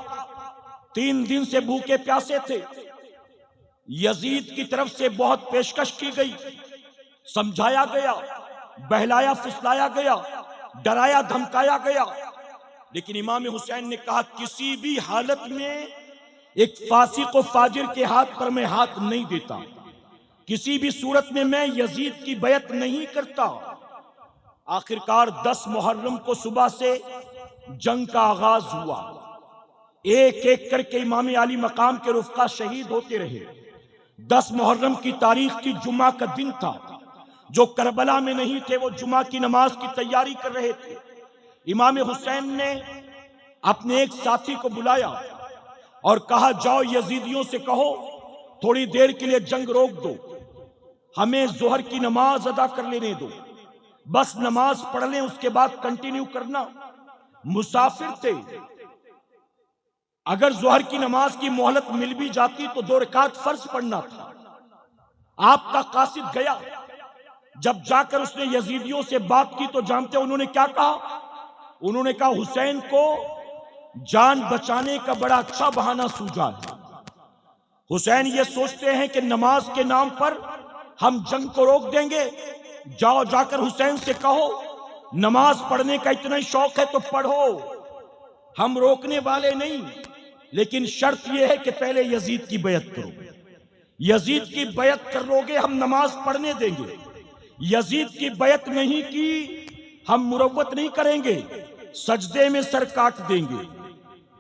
3 दिन से भूखे प्यासे थे। यजीद की तरफ से बहुत पेशकश की गई, समझाया गया, बहलाया फुसलाया गया, डराया धमकाया गया, लेकिन इमाम हुसैन ने कहा किसी भी हालत में एक फासिक व फाजिर के हाथ पर मैं हाथ नहीं देता, किसी भी सूरत में मैं यजीद की बैत नहीं करता। आखिरकार 10 मुहर्रम को सुबह से जंग का आगाज हुआ। एक एक करके इमाम आली मकाम के रुफ़का शहीद होते रहे। 10 मुहर्रम की तारीख की जुम्मा का दिन था। जो करबला में नहीं थे वो जुम्मा की नमाज की तैयारी कर रहे थे। इमाम हुसैन ने अपने एक साथी को बुलाया और कहा जाओ यजीदियों से कहो थोड़ी देर के लिए जंग रोक दो, हमें जोहर की नमाज अदा कर लेने दो, बस नमाज पढ़ लें, उसके बाद कंटिन्यू करना। मुसाफिर थे, अगर जोहर की नमाज की मोहलत मिल भी जाती तो 2 रकात फर्ज पढ़ना था। आपका कासिद गया, जब जाकर उसने यजीदियों से बात की तो जानते उन्होंने क्या कहा? उन्होंने कहा हुसैन को जान बचाने का बड़ा अच्छा बहाना सूझा है। हुसैन ये सोचते हैं कि नमाज के नाम पर हम जंग को रोक देंगे। जाओ जाकर हुसैन से कहो नमाज पढ़ने का इतना ही शौक है तो पढ़ो, हम रोकने वाले नहीं, लेकिन शर्त यह है कि पहले यजीद की बैत करो। यजीद की बैत कर लोगे हम नमाज पढ़ने देंगे, यजीद की बैत नहीं की हम मुरव्वत नहीं करेंगे, सजदे में सर काट देंगे।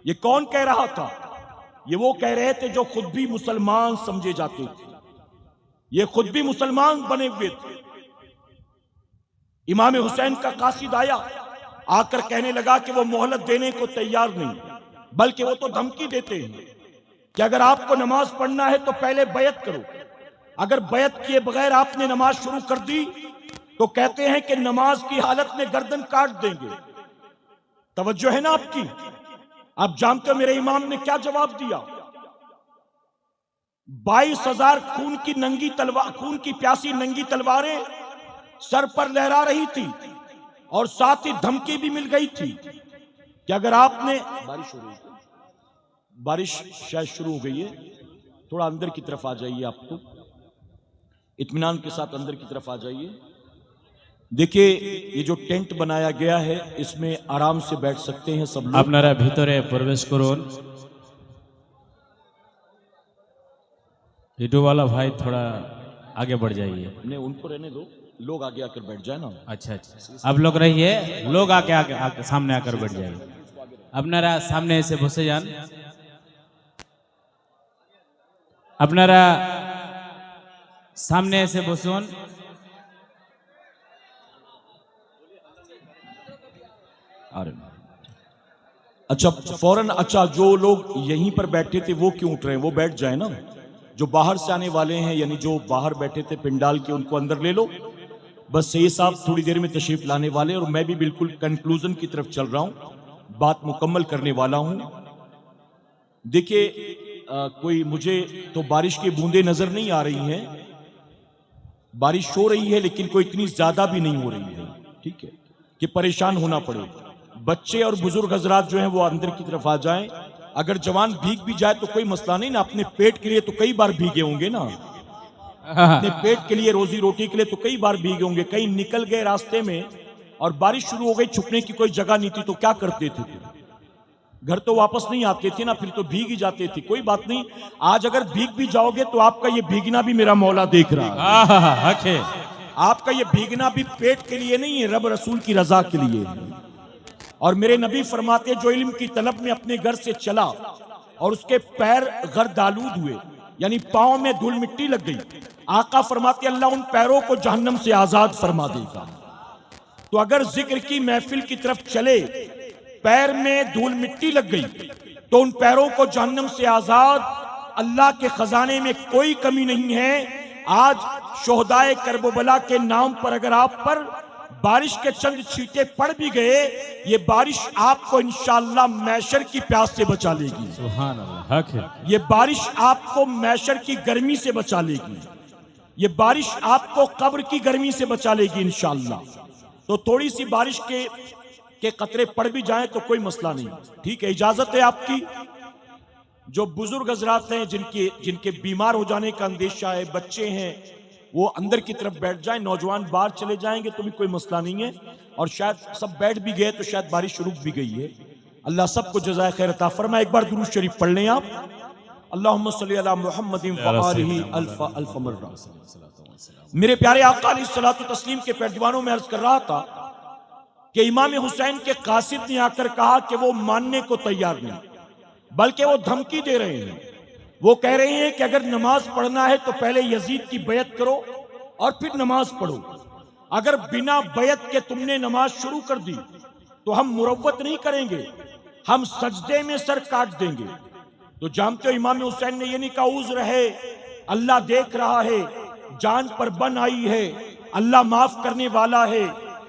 ये कौन कह रहा था? ये वो कह रहे थे जो खुद भी मुसलमान समझे जाते थे, ये खुद भी मुसलमान बने हुए थे। इमाम हुसैन का कासिद आया, आकर कहने लगा कि वो मोहलत देने को तैयार नहीं, बल्कि वो तो धमकी देते हैं कि अगर आपको नमाज पढ़ना है तो पहले बैत करो, अगर बैत किए बगैर आपने नमाज शुरू कर दी तो कहते हैं कि नमाज की हालत में गर्दन काट देंगे। तवज्जो है ना आपकी? आप जानते हो मेरे इमाम ने क्या जवाब दिया? 22,000 खून की प्यासी नंगी तलवारें सर पर लहरा रही थी और साथ ही धमकी भी मिल गई थी कि अगर आपने बारिश शायद शुरू हो गई है, थोड़ा अंदर की तरफ आ जाइए, आपको इत्मीनान के साथ अंदर की तरफ आ जाइए। देखिए ये जो टेंट बनाया गया है इसमें आराम से बैठ सकते हैं सब लोग। আপনারা ভিতরে প্রবেশ করুন। वीडियो वाला भाई थोड़ा आगे बढ़ जाइए। नहीं उनको रहने दो, लोग आगे आकर बैठ जाए ना। अच्छा अच्छा, आप लोग रहिए, लोग आके सामने आकर बैठ जाइए। আপনারা সামনে এসে বসে যান। আপনারা সামনে এসে বসুন। अच्छा फौरन, अच्छा जो लोग यहीं पर बैठे थे वो क्यों उठ रहे हैं? वो बैठ जाए ना। जो बाहर से आने वाले हैं यानी जो बाहर बैठे थे पिंडाल के, उनको अंदर ले लो। बस ये साहब थोड़ी देर में तशरीफ लाने वाले, और मैं भी बिल्कुल कंक्लूजन की तरफ चल रहा हूं, बात मुकम्मल करने वाला हूं। देखिए कोई मुझे तो बारिश की बूंदें नजर नहीं आ रही हैं, बारिश हो रही है लेकिन कोई इतनी ज्यादा भी नहीं हो रही है, ठीक है, कि परेशान होना पड़े। बच्चे और बुजुर्ग हजरात जो हैं वो अंदर की तरफ आ जाएं। अगर जवान भीग भी जाए तो कोई मसला नहीं ना, अपने पेट के लिए तो कई बार भीगे होंगे ना, अपने पेट के लिए, रोजी रोटी के लिए तो कई बार भीगे होंगे। कहीं निकल गए रास्ते में और बारिश शुरू हो गई, छुपने की कोई जगह नहीं थी तो क्या करते थे? घर तो वापस नहीं आते थे ना, फिर तो भीग ही जाते थे। कोई बात नहीं, आज अगर भीग भी जाओगे तो आपका ये भीगना भी मेरा मौला देख रहा है। आपका ये भीगना भी पेट के लिए नहीं है, रब रसूल की रजा के लिए। और मेरे नबी फरमाते जो इल्म की तलब में अपने घर से चला और उसके पैर गर्दालूद हुए, यानी पांव में धूल मिट्टी लग गई, आका फरमाते अल्लाह उन पैरों को जहन्नम से आजाद फरमा देगा। तो अगर जिक्र की महफिल की तरफ चले, पैर में धूल मिट्टी लग गई तो उन पैरों को जहन्नम से आजाद, अल्लाह के खजाने में कोई कमी नहीं है। आज शोहदाए करबला के नाम पर अगर आप पर बारिश के चंद छींटे पड़ भी गए, ये बारिश आपको इंशाअल्लाह मैशर की प्यास से बचा लेगी। सुभान अल्लाह, हक है। ये बारिश आपको मैशर की गर्मी से बचा लेगी। ये बारिश आपको कब्र की गर्मी से बचा लेगी इंशाअल्लाह। तो थोड़ी सी बारिश के कतरे पड़ भी जाएं तो कोई मसला नहीं, ठीक है, इजाजत है आपकी। जो बुजुर्ग हजरात हैं, जिनके बीमार हो जाने का अंदेशा है, बच्चे हैं, वो अंदर की तरफ बैठ जाएं, नौजवान बाहर चले जाएंगे तो भी कोई मसला नहीं है। और शायद सब बैठ भी गए तो शायद बारिश रुक भी गई है। अल्लाह सबको जज़ाए खैर अता फरमाए। एक बार दुरूद शरीफ पढ़ लें आप। अल्लाहुम्मा सल्ली अला मुहम्मदिन व आलिहि अल्फा अल्फ मर्रा। मेरे प्यारे आका अलैहिस्सलातु तस्लीम के पैरदीवानों में अर्ज कर रहा था कि इमाम हुसैन के कासिद ने आकर कहा कि वो मानने को तैयार नहीं, बल्कि वो धमकी दे रहे हैं। वो कह रहे हैं कि अगर नमाज पढ़ना है तो पहले यजीद की बैत करो और फिर नमाज पढ़ो। अगर बिना बैत के तुमने नमाज शुरू कर दी तो हम मुरव्वत नहीं करेंगे, हम सजदे में सर काट देंगे। तो जानते हो इमाम हुसैन ने ये नहीं कहा उज़्र है, अल्लाह देख रहा है, जान पर बन आई है, अल्लाह माफ करने वाला है,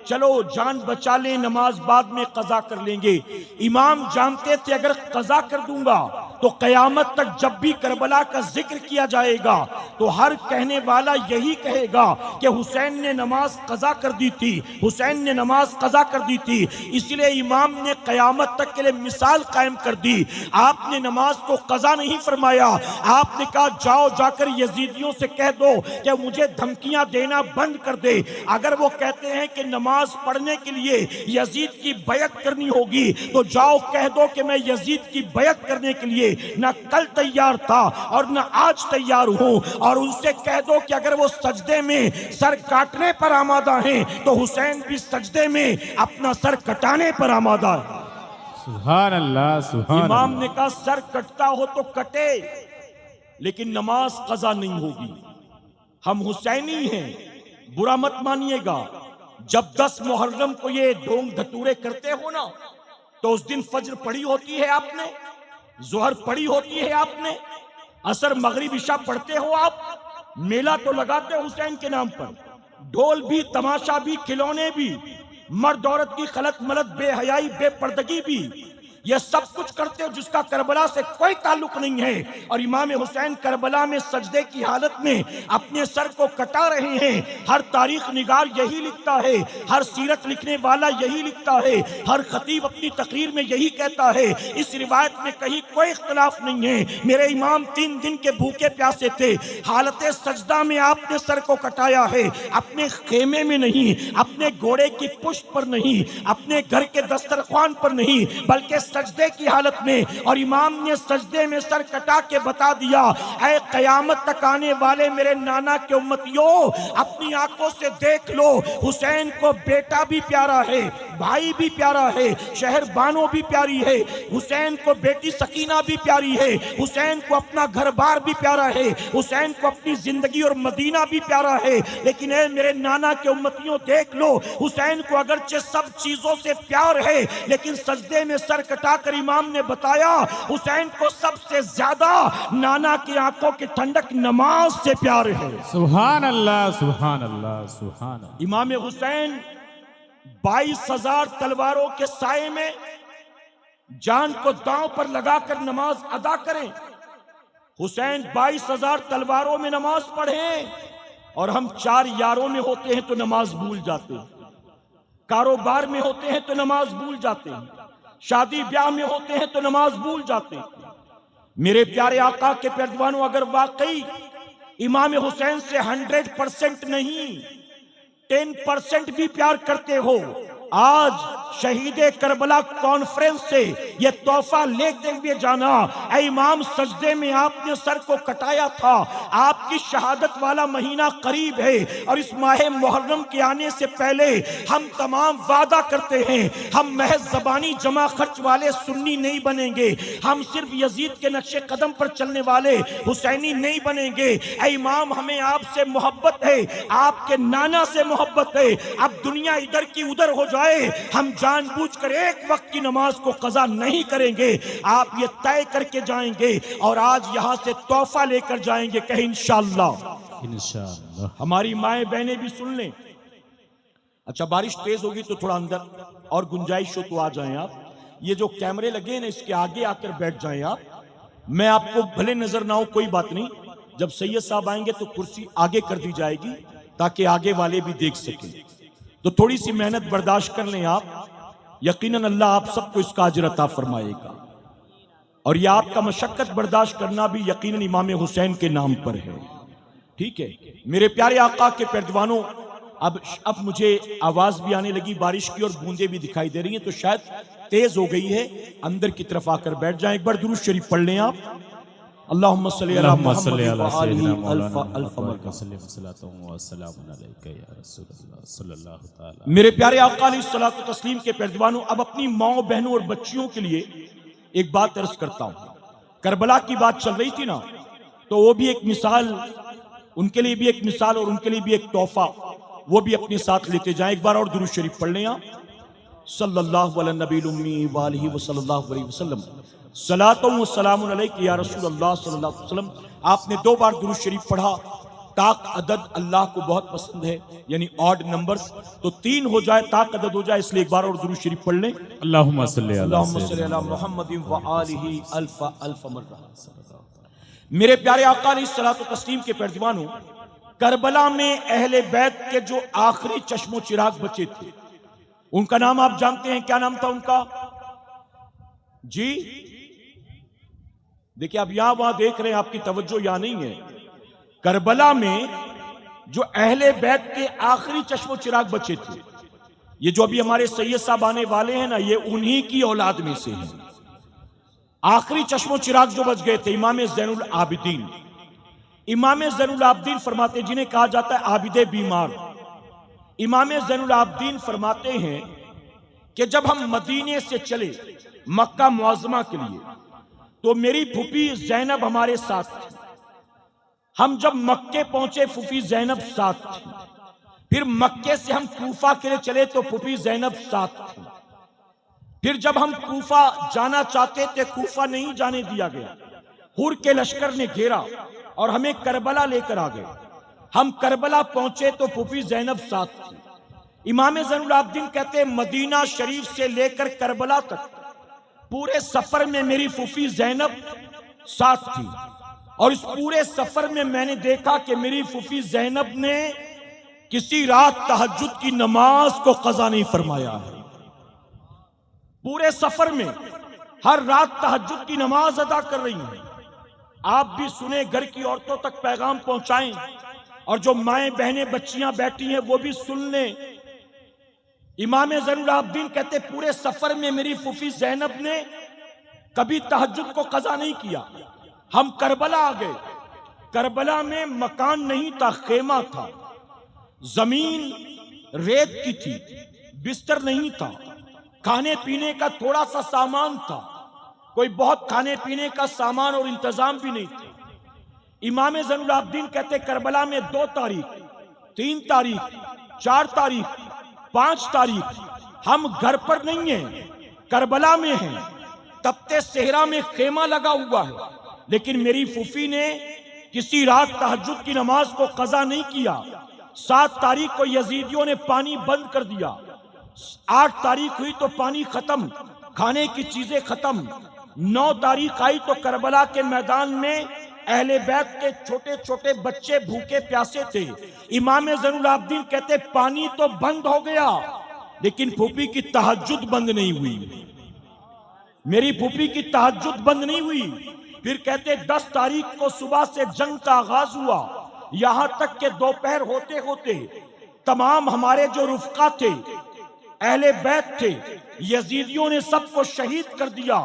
चलो जान बचा लें, नमाज बाद में कज़ा कर लेंगे। इमाम जानते थे अगर कज़ा कर दूंगा तो कयामत तक जब भी करबला का जिक्र किया जाएगा तो हर कहने वाला यही कहेगा कि हुसैन ने नमाज कज़ा कर दी थी, हुसैन ने नमाज कज़ा कर दी थी। इसलिए इमाम ने कयामत तक के लिए मिसाल कायम कर दी। आपने नमाज को कज़ा नहीं फरमाया, आपने कहा जाओ जाकर यजीदियों से कह दो कि मुझे धमकियां देना बंद कर दे। अगर वो कहते हैं कि नमाज पढ़ने के लिए यजीद की बैत करनी होगी तो जाओ कह दो कि मैं यजीद की बैत करने के लिए ना कल तैयार था और ना आज तैयार हूं। और उनसे कह दो कि अगर वो सजदे में सर काटने पर आमादा हैं तो हुसैन भी सजदे में अपना सर कटाने पर आमादा है। सुभान अल्लाह, सुभान इमाम अल्लाह। ने कहा सर कटता हो तो कटे, लेकिन नमाज कज़ा नहीं होगी। हम हुसैनी हैं, बुरा मत मानिएगा। जब 10 मुहर्रम को ये ढोंग धतूरे करते हो ना तो उस दिन फज्र पढ़ी होती है आपने, जोहर पढ़ी होती है आपने, असर मगरिब इशा पढ़ते हो आप, मेला तो लगाते हो हुसैन के नाम पर, ढोल भी, तमाशा भी, खिलौने भी, मर्द औरत की खलत मलत, बेहयाई, बेपर्दगी भी, यह सब कुछ करते हो जिसका करबला से कोई ताल्लुक नहीं है। और इमाम हुसैन करबला में सजदे की हालत में अपने सर को कटा रहे हैं। हर तारीख निगार यही लिखता है, हर सीरत लिखने वाला यही लिखता है, हर खतीब अपनी तकरीर में यही कहता है। इस रिवायत में कहीं कोई इख्तलाफ नहीं है। मेरे इमाम 3 दिन के भूखे प्यासे थे, हालत सजदा में आपने सर को कटाया है, अपने खेमे में नहीं, अपने घोड़े की पुश्त पर नहीं, अपने घर के दस्तरख्वान पर नहीं, बल्कि सजदे की हालत में। और इमाम ने सजदे में सर कटा के बता दिया, ऐ कयामत तक आने वाले मेरे नाना के उम्मतियों, अपनी आंखों से देख लो, हुसैन को बेटा भी प्यारा है, भाई भी प्यारा है, शहर बानो भी प्यारी है, हुसैन को बेटी सकीना भी प्यारी है, हुसैन को अपना घर बार भी प्यारा है, हुसैन को अपनी जिंदगी और मदीना भी प्यारा है। लेकिन ऐ मेरे नाना के उम्मतियों देख लो, हुसैन को अगरचे सब चीजों से प्यार है, लेकिन सजदे में सर कर इमाम ने बताया हुसैन को सबसे ज्यादा नाना की आंखों की ठंडक नमाज से प्यार है। सुभान अल्लाह, सुभान अल्लाह, सुभान अल्लाह। इमाम हुसैन 22,000 तलवारों के साए में जान को दांव पर लगाकर नमाज अदा करें। हुसैन 22,000 तलवारों में नमाज पढ़े और हम 4 यारों में होते हैं तो नमाज भूल जाते हैं, कारोबार में होते हैं तो नमाज भूल जाते हैं, शादी ब्याह में होते हैं तो नमाज भूल जाते हैं। मेरे प्यारे आका के पैरदीवानों, अगर वाकई इमाम हुसैन से 100% नहीं 10% भी प्यार करते हो, आज शहीद करबला कॉन्फ्रेंस से यह तोहफा लेते हुए जाना, ऐ इमाम सजदे में आपने सर को कटाया था, आपकी शहादत वाला महीना करीब है और इस माह मुहर्रम के आने से पहले हम तमाम वादा करते हैं, हम महज ज़बानी जमा खर्च वाले सुन्नी नहीं बनेंगे, हम सिर्फ यजीद के नक्शे कदम पर चलने वाले हुसैनी नहीं बनेंगे। ऐ इमाम, हमें आपसे मोहब्बत है, आपके नाना से मोहब्बत है। अब दुनिया इधर की उधर हो जाए, हम जानबूझकर एक वक्त की नमाज को कज़ा नहीं करेंगे। आप ये तय करके जाएंगे और आज यहां से तोहफा लेकर जाएंगे, कहीं इंशाअल्लाह। इंशाअल्लाह। हमारी माएं बहनें भी सुन लें, अच्छा, बारिश तेज होगी तो थोड़ा अंदर और गुंजाइश हो तो आ जाएं आप। ये जो कैमरे लगे हैं ना, इसके आगे आकर बैठ जाएं आप। मैं आपको भले नजर ना हो कोई बात नहीं, जब सैयद साहब आएंगे तो कुर्सी आगे कर दी जाएगी ताकि आगे वाले भी देख सकें। तो थोड़ी सी मेहनत बर्दाश्त कर लें आप, यकीनन अल्लाह आप सबको इसका अजर अता फरमाएगा। और यह आपका मशक्कत बर्दाश्त करना भी यकीनन इमाम हुसैन के नाम पर है। ठीक है मेरे प्यारे आका के पैरजवानों, अब मुझे आवाज भी आने लगी बारिश की और बूंदे भी दिखाई दे रही हैं, तो शायद तेज हो गई है। अंदर की तरफ आकर बैठ जाएं। एक बार दुरूद शरीफ पढ़ लें आप। अल्लाहुम्मा सल्ली अला मुहम्मद व आलिहि अल्फ अल्फ मरहबा। मेरे प्यारे आका अलैहिस्सलातु तस्लीम के पैरजवानों, अब अपनी माओ बहनों और बच्चियों के लिए एक बात अर्ज करता हूं। करबला की बात चल रही थी ना, तो वो भी एक मिसाल, उनके लिए भी एक मिसाल और उनके लिए भी एक तोहफा, वो भी अपने साथ लेते जाएं। एक बार और दुरूद शरीफ पढ़ लें आप। सल्लल्लाहु अला नबील उम्मी व आलिहि व सल्लल्लाहु अलैहि वसल्लम। सलातो व सलामुन अलैका या रसूल अल्लाह सल्लल्लाहु अलैहि वसल्लम। आपने 2 बार दुरूद शरीफ पढ़ा। ताक अदद अल्लाह को बहुत पसंद है, यानी ऑड नंबर्स, तो 3 हो जाए, ताक अदद हो जाए, इसलिए एक बार और दुरूद शरीफ पढ़ लें। अल्लाहुम्मा सल्ली अला मुहम्मद व आलिहि अल्फ अल्फ मरहबा। मेरे प्यारे आका अलैहिस्सलातु तस्लीम के पैरजवानों, करबला में अहले बैत के जो आखिरी चश्मो चिराग बचे थे, उनका नाम आप जानते हैं? क्या नाम था उनका जी? देखिए आप यहां वहां देख रहे हैं, आपकी तवज्जो यहां नहीं है। करबला में जो अहले बैत के आखिरी चश्मो चिराग बचे थे, ये जो अभी हमारे सैयद साहब आने वाले हैं ना, ये उन्हीं की औलाद में से हैं। आखिरी चश्मो चिराग जो बच गए थे, इमाम ज़ैनुल आबिदीन। इमाम ज़ैनुल आबिदीन फरमाते, जिन्हें कहा जाता है आबिदे बीमार, इमाम ज़ैनुल आबिदीन फरमाते हैं कि जब हम मदीने से चले मक्का मुअज़्ज़मा के लिए, तो मेरी फूफी ज़ैनब हमारे साथ थी। हम जब मक्के पहुंचे, फूफी ज़ैनब साथ थी। फिर मक्के से हम कूफा के लिए चले तो फूफी ज़ैनब साथ थी। फिर जब हम कूफा जाना चाहते थे, कूफा नहीं जाने दिया गया, हुर के लश्कर ने घेरा और हमें करबला लेकर आ गए। हम करबला पहुंचे तो फूफी ज़ैनब साथ थी। इमाम ज़ैनुल आबिदीन कहते हैं, मदीना शरीफ से लेकर करबला तक पूरे सफर में मेरी फूफी ज़ैनब साथ थी। और इस पूरे सफर में मैंने देखा कि मेरी फूफी ज़ैनब ने किसी रात तहज्जुद की नमाज को क़ज़ा नहीं फरमाया है। पूरे सफर में हर रात तहज्जुद की नमाज अदा कर रही हैं। आप भी सुने, घर की औरतों तक पैगाम पहुंचाएं, और जो माएं बहनें बच्चियां बैठी हैं वो भी सुन लें। इमाम ज़ैनुल आबिदीन कहते, पूरे सफर में मेरी फूफी ज़ैनब ने कभी तहज्जुद को क़ज़ा नहीं किया। हम करबला आ गए। करबला में मकान नहीं था, खेमा था, जमीन रेत की थी, बिस्तर नहीं था, खाने पीने का थोड़ा सा सामान था, कोई बहुत खाने पीने का सामान और इंतजाम भी नहीं था। इमाम ज़ैनुल आबिदीन कहते, करबला में 2 तारीख, 3 तारीख, 4 तारीख, 5 तारीख हम घर पर नहीं हैं, करबला में हैं। तपते सेहरा में खेमा लगा हुआ है, लेकिन मेरी फूफी ने किसी रात तहज्जुद की नमाज को क़ज़ा नहीं किया। 7 तारीख को यजीदियों ने पानी बंद कर दिया। 8 तारीख हुई तो पानी खत्म, खाने की चीजें खत्म। 9 तारीख आई तो करबला के मैदान में अहले बैत के छोटे छोटे बच्चे भूखे प्यासे थे। इमाम ज़ैनुल आबिदीन कहते, पानी तो बंद हो गया, लेकिन फूफी की तहज्जुद बंद नहीं हुई। मेरी फूफी की तहज्जुद बंद नहीं हुई। फिर कहते, 10 तारीख को सुबह से जंग का आगाज हुआ, यहां तक के दोपहर होते होते तमाम हमारे जो रुफ़क़ा थे, अहले बैत थे, यजीदियों ने सबको शहीद कर दिया।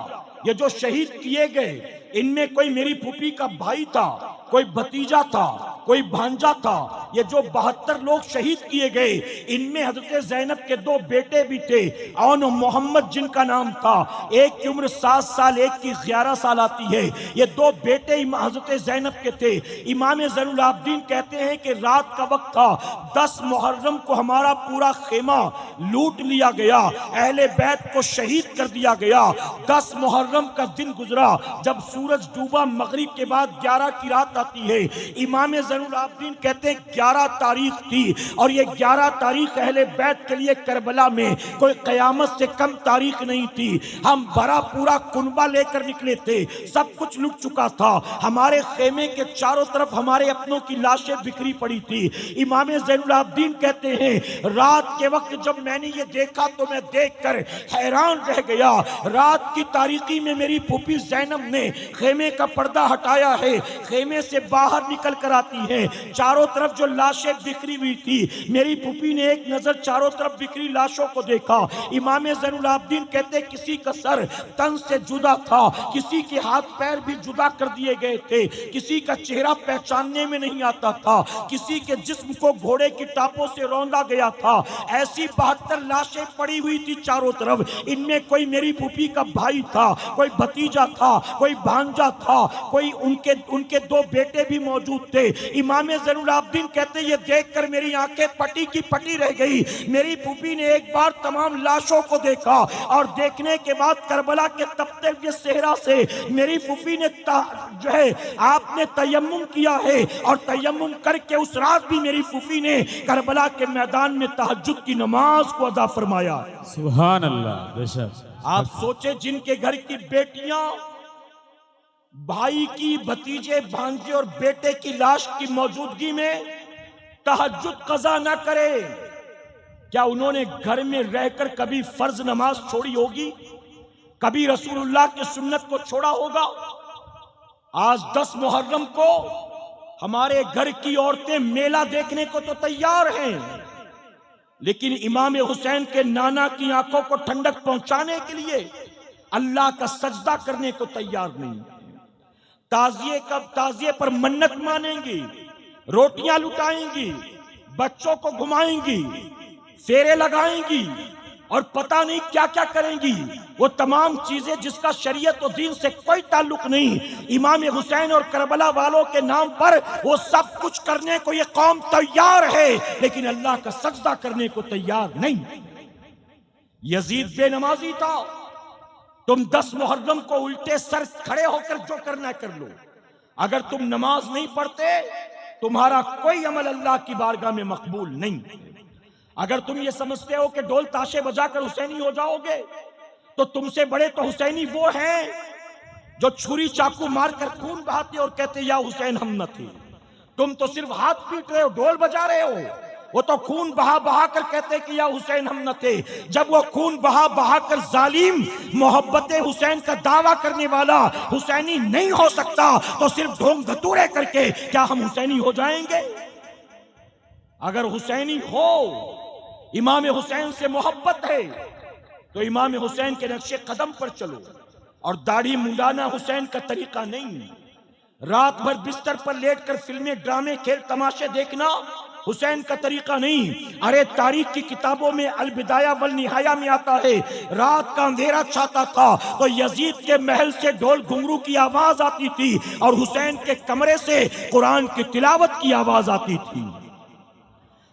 ये जो शहीद किए गए, इनमें कोई मेरी फूफी का भाई था, कोई भतीजा था, कोई भांजा था। ये जो 72 लोग शहीद किए गए, इनमें हजरत ज़ैनब के 2 बेटे भी थे, और मोहम्मद जिनका नाम था। एक की उम्र 7 साल, एक की 11 साल आती है। ये 2 बेटे हजरत ज़ैनब के थे। इमाम ज़ैनुल आबिदीन कहते हैं कि रात का वक्त था, 10 मुहर्रम को हमारा पूरा खेमा लूट लिया गया, अहले बैत को शहीद कर दिया गया। 10 मुहर्रम का दिन गुजरा, जब सूरज डूबा, मगरिब के बाद 11 की रात आती है। इमाम ज़ैनुल आबिदीन कहते हैं 11 तारीख थी और ये 11 तारीख अहले बैत के लिए करबला में कोई कयामत से कम तारीख नहीं थी। हम भरा पूरा कुनबा लेकर निकले थे, सब कुछ लुट चुका था। हमारे खेमे के चारों तरफ हमारे अपनों की लाशें बिखरी पड़ी थी। इमाम ज़ैनुलाब्दीन कहते हैं रात के वक्त जब मैंने ये देखा तो मैं देखकर हैरान रह गया। रात की तारीकी में मेरी फूफी ज़ैनब ने खेमे का पर्दा हटाया है, खेमे से बाहर निकल कर आती है। चारों तरफ जो लाशें बिखरी हुई थी, मेरी फूफी ने एक नजर चारों तरफ बिखरी लाशों को देखा। इमाम ज़ैनुलाब्दीन कहते किसी का सर तन से जुदा था, किसी के हाथ पैर भी जुदा कर दिए गए थे, किसी का चेहरा पहचानने में नहीं आता था, किसी के जिस्म को घोड़े की टापों से रौंदा गया था। ऐसी 72 लाशें पड़ी हुई थी चारों तरफ। इनमें कोई मेरी फूफी का भाई था, कोई भतीजा था, कोई भांजा था, कोई उनके 2 बेटे भी मौजूद थे। इमाम ज़ैनुलाब्दीन कहते ये देखकर मेरी आंखें पटी की पटी रह गई। मेरी फूफी ने एक बार तमाम लाशों को देखा और देखने के बाद करबला के तपते हुए सेहरा से मेरी फूफी ने जो है आपने तयम्मुम किया है और तयम्मुम करके उस रात भी मेरी फूफी ने करबला के मैदान में तहज्जुद की नमाज को अदा फरमाया। सुभान अल्लाह। बेशक आप सोचे जिनके घर की बेटियां भाई की, भतीजे, भांजे और बेटे की लाश की मौजूदगी में तहज्जुद कज़ा न करे, क्या उन्होंने घर में रहकर कभी फर्ज नमाज छोड़ी होगी? कभी रसूलुल्लाह की सुन्नत को छोड़ा होगा? आज 10 मुहर्रम को हमारे घर की औरतें मेला देखने को तो तैयार हैं, लेकिन इमाम हुसैन के नाना की आंखों को ठंडक पहुंचाने के लिए अल्लाह का सजदा करने को तैयार नहीं। ताजिए पर मन्नत मानेंगी, रोटियां लुटाएंगी, बच्चों को घुमाएंगी, फेरे लगाएंगी और पता नहीं क्या क्या करेंगी। वो तमाम चीजें जिसका शरीयत और दीन से कोई ताल्लुक नहीं, इमाम हुसैन और करबला वालों के नाम पर वो सब कुछ करने को ये कौम तैयार है, लेकिन अल्लाह का सजदा करने को तैयार नहीं। यजीद बेनमाजी था, तुम 10 मुहर्रम को उल्टे सर खड़े होकर जो करना कर लो। अगर तुम नमाज नहीं पढ़ते तुम्हारा कोई अमल अल्लाह की बारगाह में मकबूल नहीं। अगर तुम ये समझते हो कि ढोल ताशे बजाकर हुसैनी हो जाओगे तो तुमसे बड़े तो हुसैनी वो हैं जो छुरी चाकू मारकर खून बहाते और कहते या हुसैन हम न थे। तुम तो सिर्फ हाथ पीट रहे हो, ढोल बजा रहे हो, वो तो खून बहा बहा कर कहते कि या हुसैन हम न थे। जब वो खून बहा बहा कर जालिम मोहब्बत हुसैन का दावा करने वाला हुसैनी नहीं हो सकता तो सिर्फ ढोंग धतूरे करके क्या हम हुसैनी हो जाएंगे? अगर हुसैनी हो, इमाम हुसैन से मोहब्बत है तो इमाम हुसैन के नक्शे कदम पर चलो। और दाढ़ी मुंडाना हुसैन का तरीका नहीं, रात भर बिस्तर पर लेटकर फिल्में, ड्रामे, खेल तमाशे देखना हुसैन का तरीका नहीं। अरे तारीख की किताबों में अलबिदाया वल निहाया में आता है, रात का अंधेरा छाता था तो यजीद के महल से ढोल घुंघरू की आवाज आती थी और हुसैन के कमरे से कुरान की तिलावत की आवाज आती थी।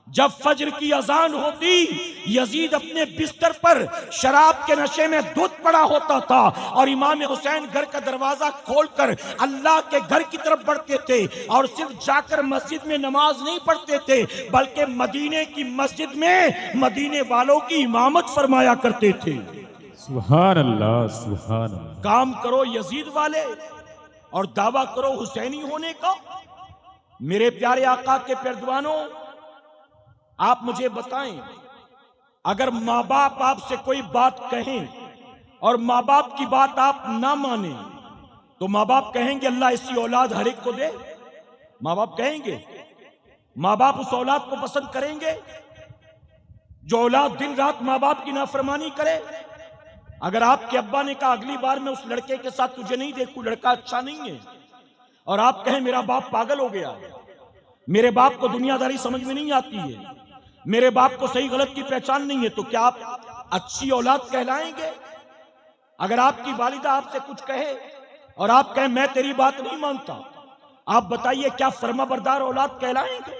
जब फज्र की अजान होती, यजीद अपने बिस्तर पर शराब के नशे में दूध पड़ा होता था और इमाम हुसैन घर का दरवाजा खोलकर अल्लाह के घर की तरफ बढ़ते थे और सिर्फ जाकर मस्जिद में नमाज नहीं पढ़ते थे बल्कि मदीने की मस्जिद में मदीने वालों की इमामत फरमाया करते थे। सुभान अल्लाह, सुभान अल्लाह। काम करो यजीद वाले और दावा करो हुसैनी होने का। मेरे प्यारे आका के पैरदवानों, आप मुझे बताएं, अगर माँ बाप आपसे कोई बात कहें और माँ बाप की बात आप ना माने तो माँ बाप कहेंगे अल्लाह ऐसी औलाद हर एक को दे? माँ बाप कहेंगे? माँ बाप उस औलाद को पसंद करेंगे जो औलाद दिन रात माँ बाप की नाफरमानी करे? अगर आपके अब्बा ने कहा अगली बार मैं उस लड़के के साथ तुझे नहीं देखूं, लड़का अच्छा नहीं है, और आप कहें मेरा बाप पागल हो गया, मेरे बाप को दुनियादारी समझ में नहीं आती है, मेरे बाप को सही गलत की पहचान नहीं है, तो क्या आप अच्छी औलाद कहलाएंगे? अगर आपकी वालिदा आपसे कुछ कहे और आप कहें मैं तेरी बात नहीं मानता, आप बताइए क्या फर्माबरदार औलाद कहलाएंगे?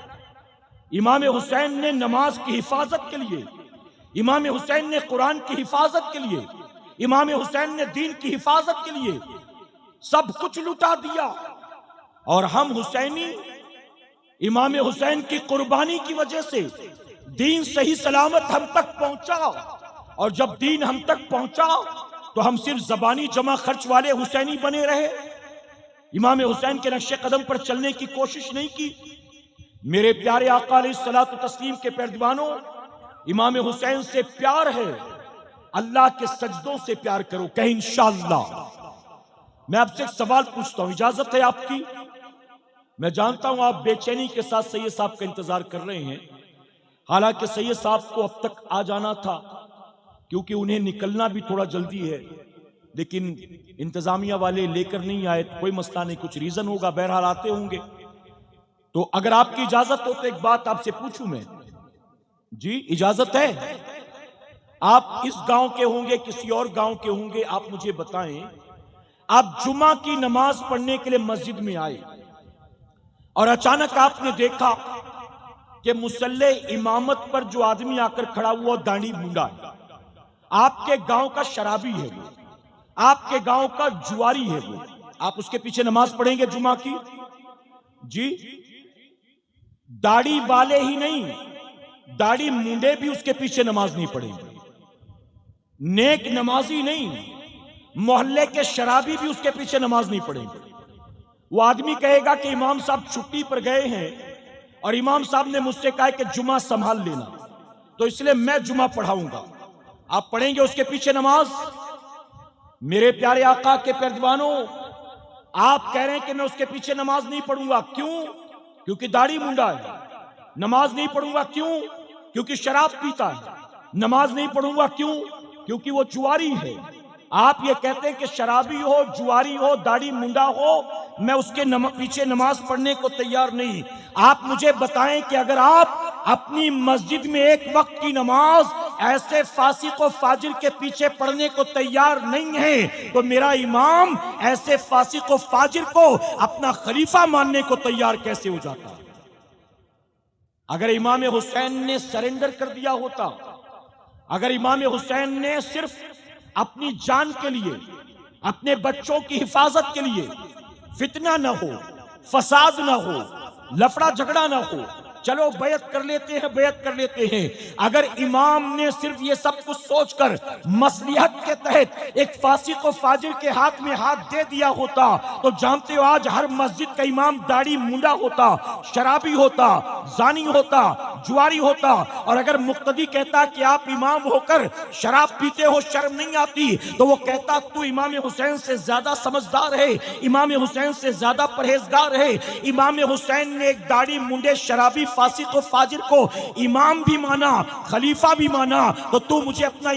इमाम हुसैन ने नमाज की हिफाजत के लिए, इमाम हुसैन ने कुरान की हिफाजत के लिए, इमाम हुसैन ने दीन की हिफाजत के लिए सब कुछ लुटा दिया और हम हुसैनी इमाम हुसैन की कुर्बानी की वजह से दीन सही सलामत हम तक पहुंचा, और जब दीन हम तक पहुंचा तो हम सिर्फ जबानी जमा खर्च वाले हुसैनी बने रहे, इमाम हुसैन के नक्शे कदम पर चलने की कोशिश नहीं की। मेरे प्यारे आका अलैहिस्सलातु तस्लीम के प्यारे दीवानों, इमाम हुसैन से प्यार है, अल्लाह के सजदों से प्यार करो, कहीं इंशाअल्लाह। मैं आपसे एक सवाल पूछता हूं, इजाजत है आपकी? मैं जानता हूं आप बेचैनी के साथ सैयद साहब का इंतजार कर रहे हैं, हालांकि सैयद साहब को अब तक आ जाना था क्योंकि उन्हें निकलना भी थोड़ा जल्दी है, लेकिन इंतजामिया वाले लेकर नहीं आए तो कोई मसला नहीं, कुछ रीजन होगा, बहरहाल आते होंगे। तो अगर आपकी इजाजत हो तो एक बात आपसे पूछूं मैं, जी इजाजत है? आप इस गांव के होंगे, किसी और गांव के होंगे, आप मुझे बताएं, आप जुमा की नमाज पढ़ने के लिए मस्जिद में आए और अचानक आपने देखा कि मुसल्ले इमामत पर जो आदमी आकर खड़ा हुआ दाढ़ी मुंडा है, आपके गांव का शराबी है वो, आपके गांव का जुआरी है वो, आप उसके पीछे नमाज पढ़ेंगे जुमा की? जी दाढ़ी वाले ही नहीं, दाढ़ी मुंडे भी उसके पीछे नमाज नहीं पढ़ेंगे, नेक नमाजी नहीं, मोहल्ले के शराबी भी उसके पीछे नमाज नहीं पढ़ेंगे। वो आदमी कहेगा कि इमाम साहब छुट्टी पर गए हैं और इमाम साहब ने मुझसे कहा कि जुमा संभाल लेना, तो इसलिए मैं जुमा पढ़ाऊंगा। आप पढ़ेंगे उसके पीछे नमाज? मेरे प्यारे आका के प्यारे दीवानों, आप कह रहे हैं कि मैं उसके पीछे नमाज नहीं पढ़ूंगा, क्यों? क्योंकि दाढ़ी मुंडा है। नमाज नहीं पढ़ूंगा, क्यों? क्योंकि शराब पीता है। नमाज नहीं पढ़ूंगा, क्यों? क्योंकि वो जुआरी है। आप ये कहते हैं कि शराबी हो, जुआरी हो, दाढ़ी मुंडा हो, मैं उसके पीछे नमाज पढ़ने को तैयार नहीं। आप मुझे बताएं कि अगर आप अपनी मस्जिद में एक वक्त की नमाज ऐसे फासिक व फाजिर के पीछे पढ़ने को तैयार नहीं है, तो मेरा इमाम ऐसे फासिक व फाजिर को अपना खलीफा मानने को तैयार कैसे हो जाता? अगर इमाम हुसैन ने सरेंडर कर दिया होता, अगर इमाम हुसैन ने सिर्फ अपनी जान के लिए, अपने बच्चों की हिफाजत के लिए, फितना न हो, फसाद न हो, लफड़ा झगड़ा न हो, चलो बैत कर लेते हैं, बैत कर लेते हैं। अगर इमाम ने सिर्फ ये सब कुछ सोचकर मसलिहत के तहत एक फासिक व फाजिर के हाथ में हाथ दे दिया होता, तो जानते हो आज हर मस्जिद का इमाम दाढ़ी मुंडा होता, शराबी होता, जानी होता, जुआरी होता। और अगर मुक्तदी कहता कि आप इमाम होकर शराब पीते हो, शर्म नहीं आती, तो वो कहता तू इमाम हुसैन से ज्यादा समझदार है, इमाम हुसैन से ज्यादा परहेजगार है। इमाम हुसैन ने एक दाढ़ी मुंडे शराबी फासिक व फाजिर को इमाम भी माना, खलीफा भी माना, तो तू मुझे अपना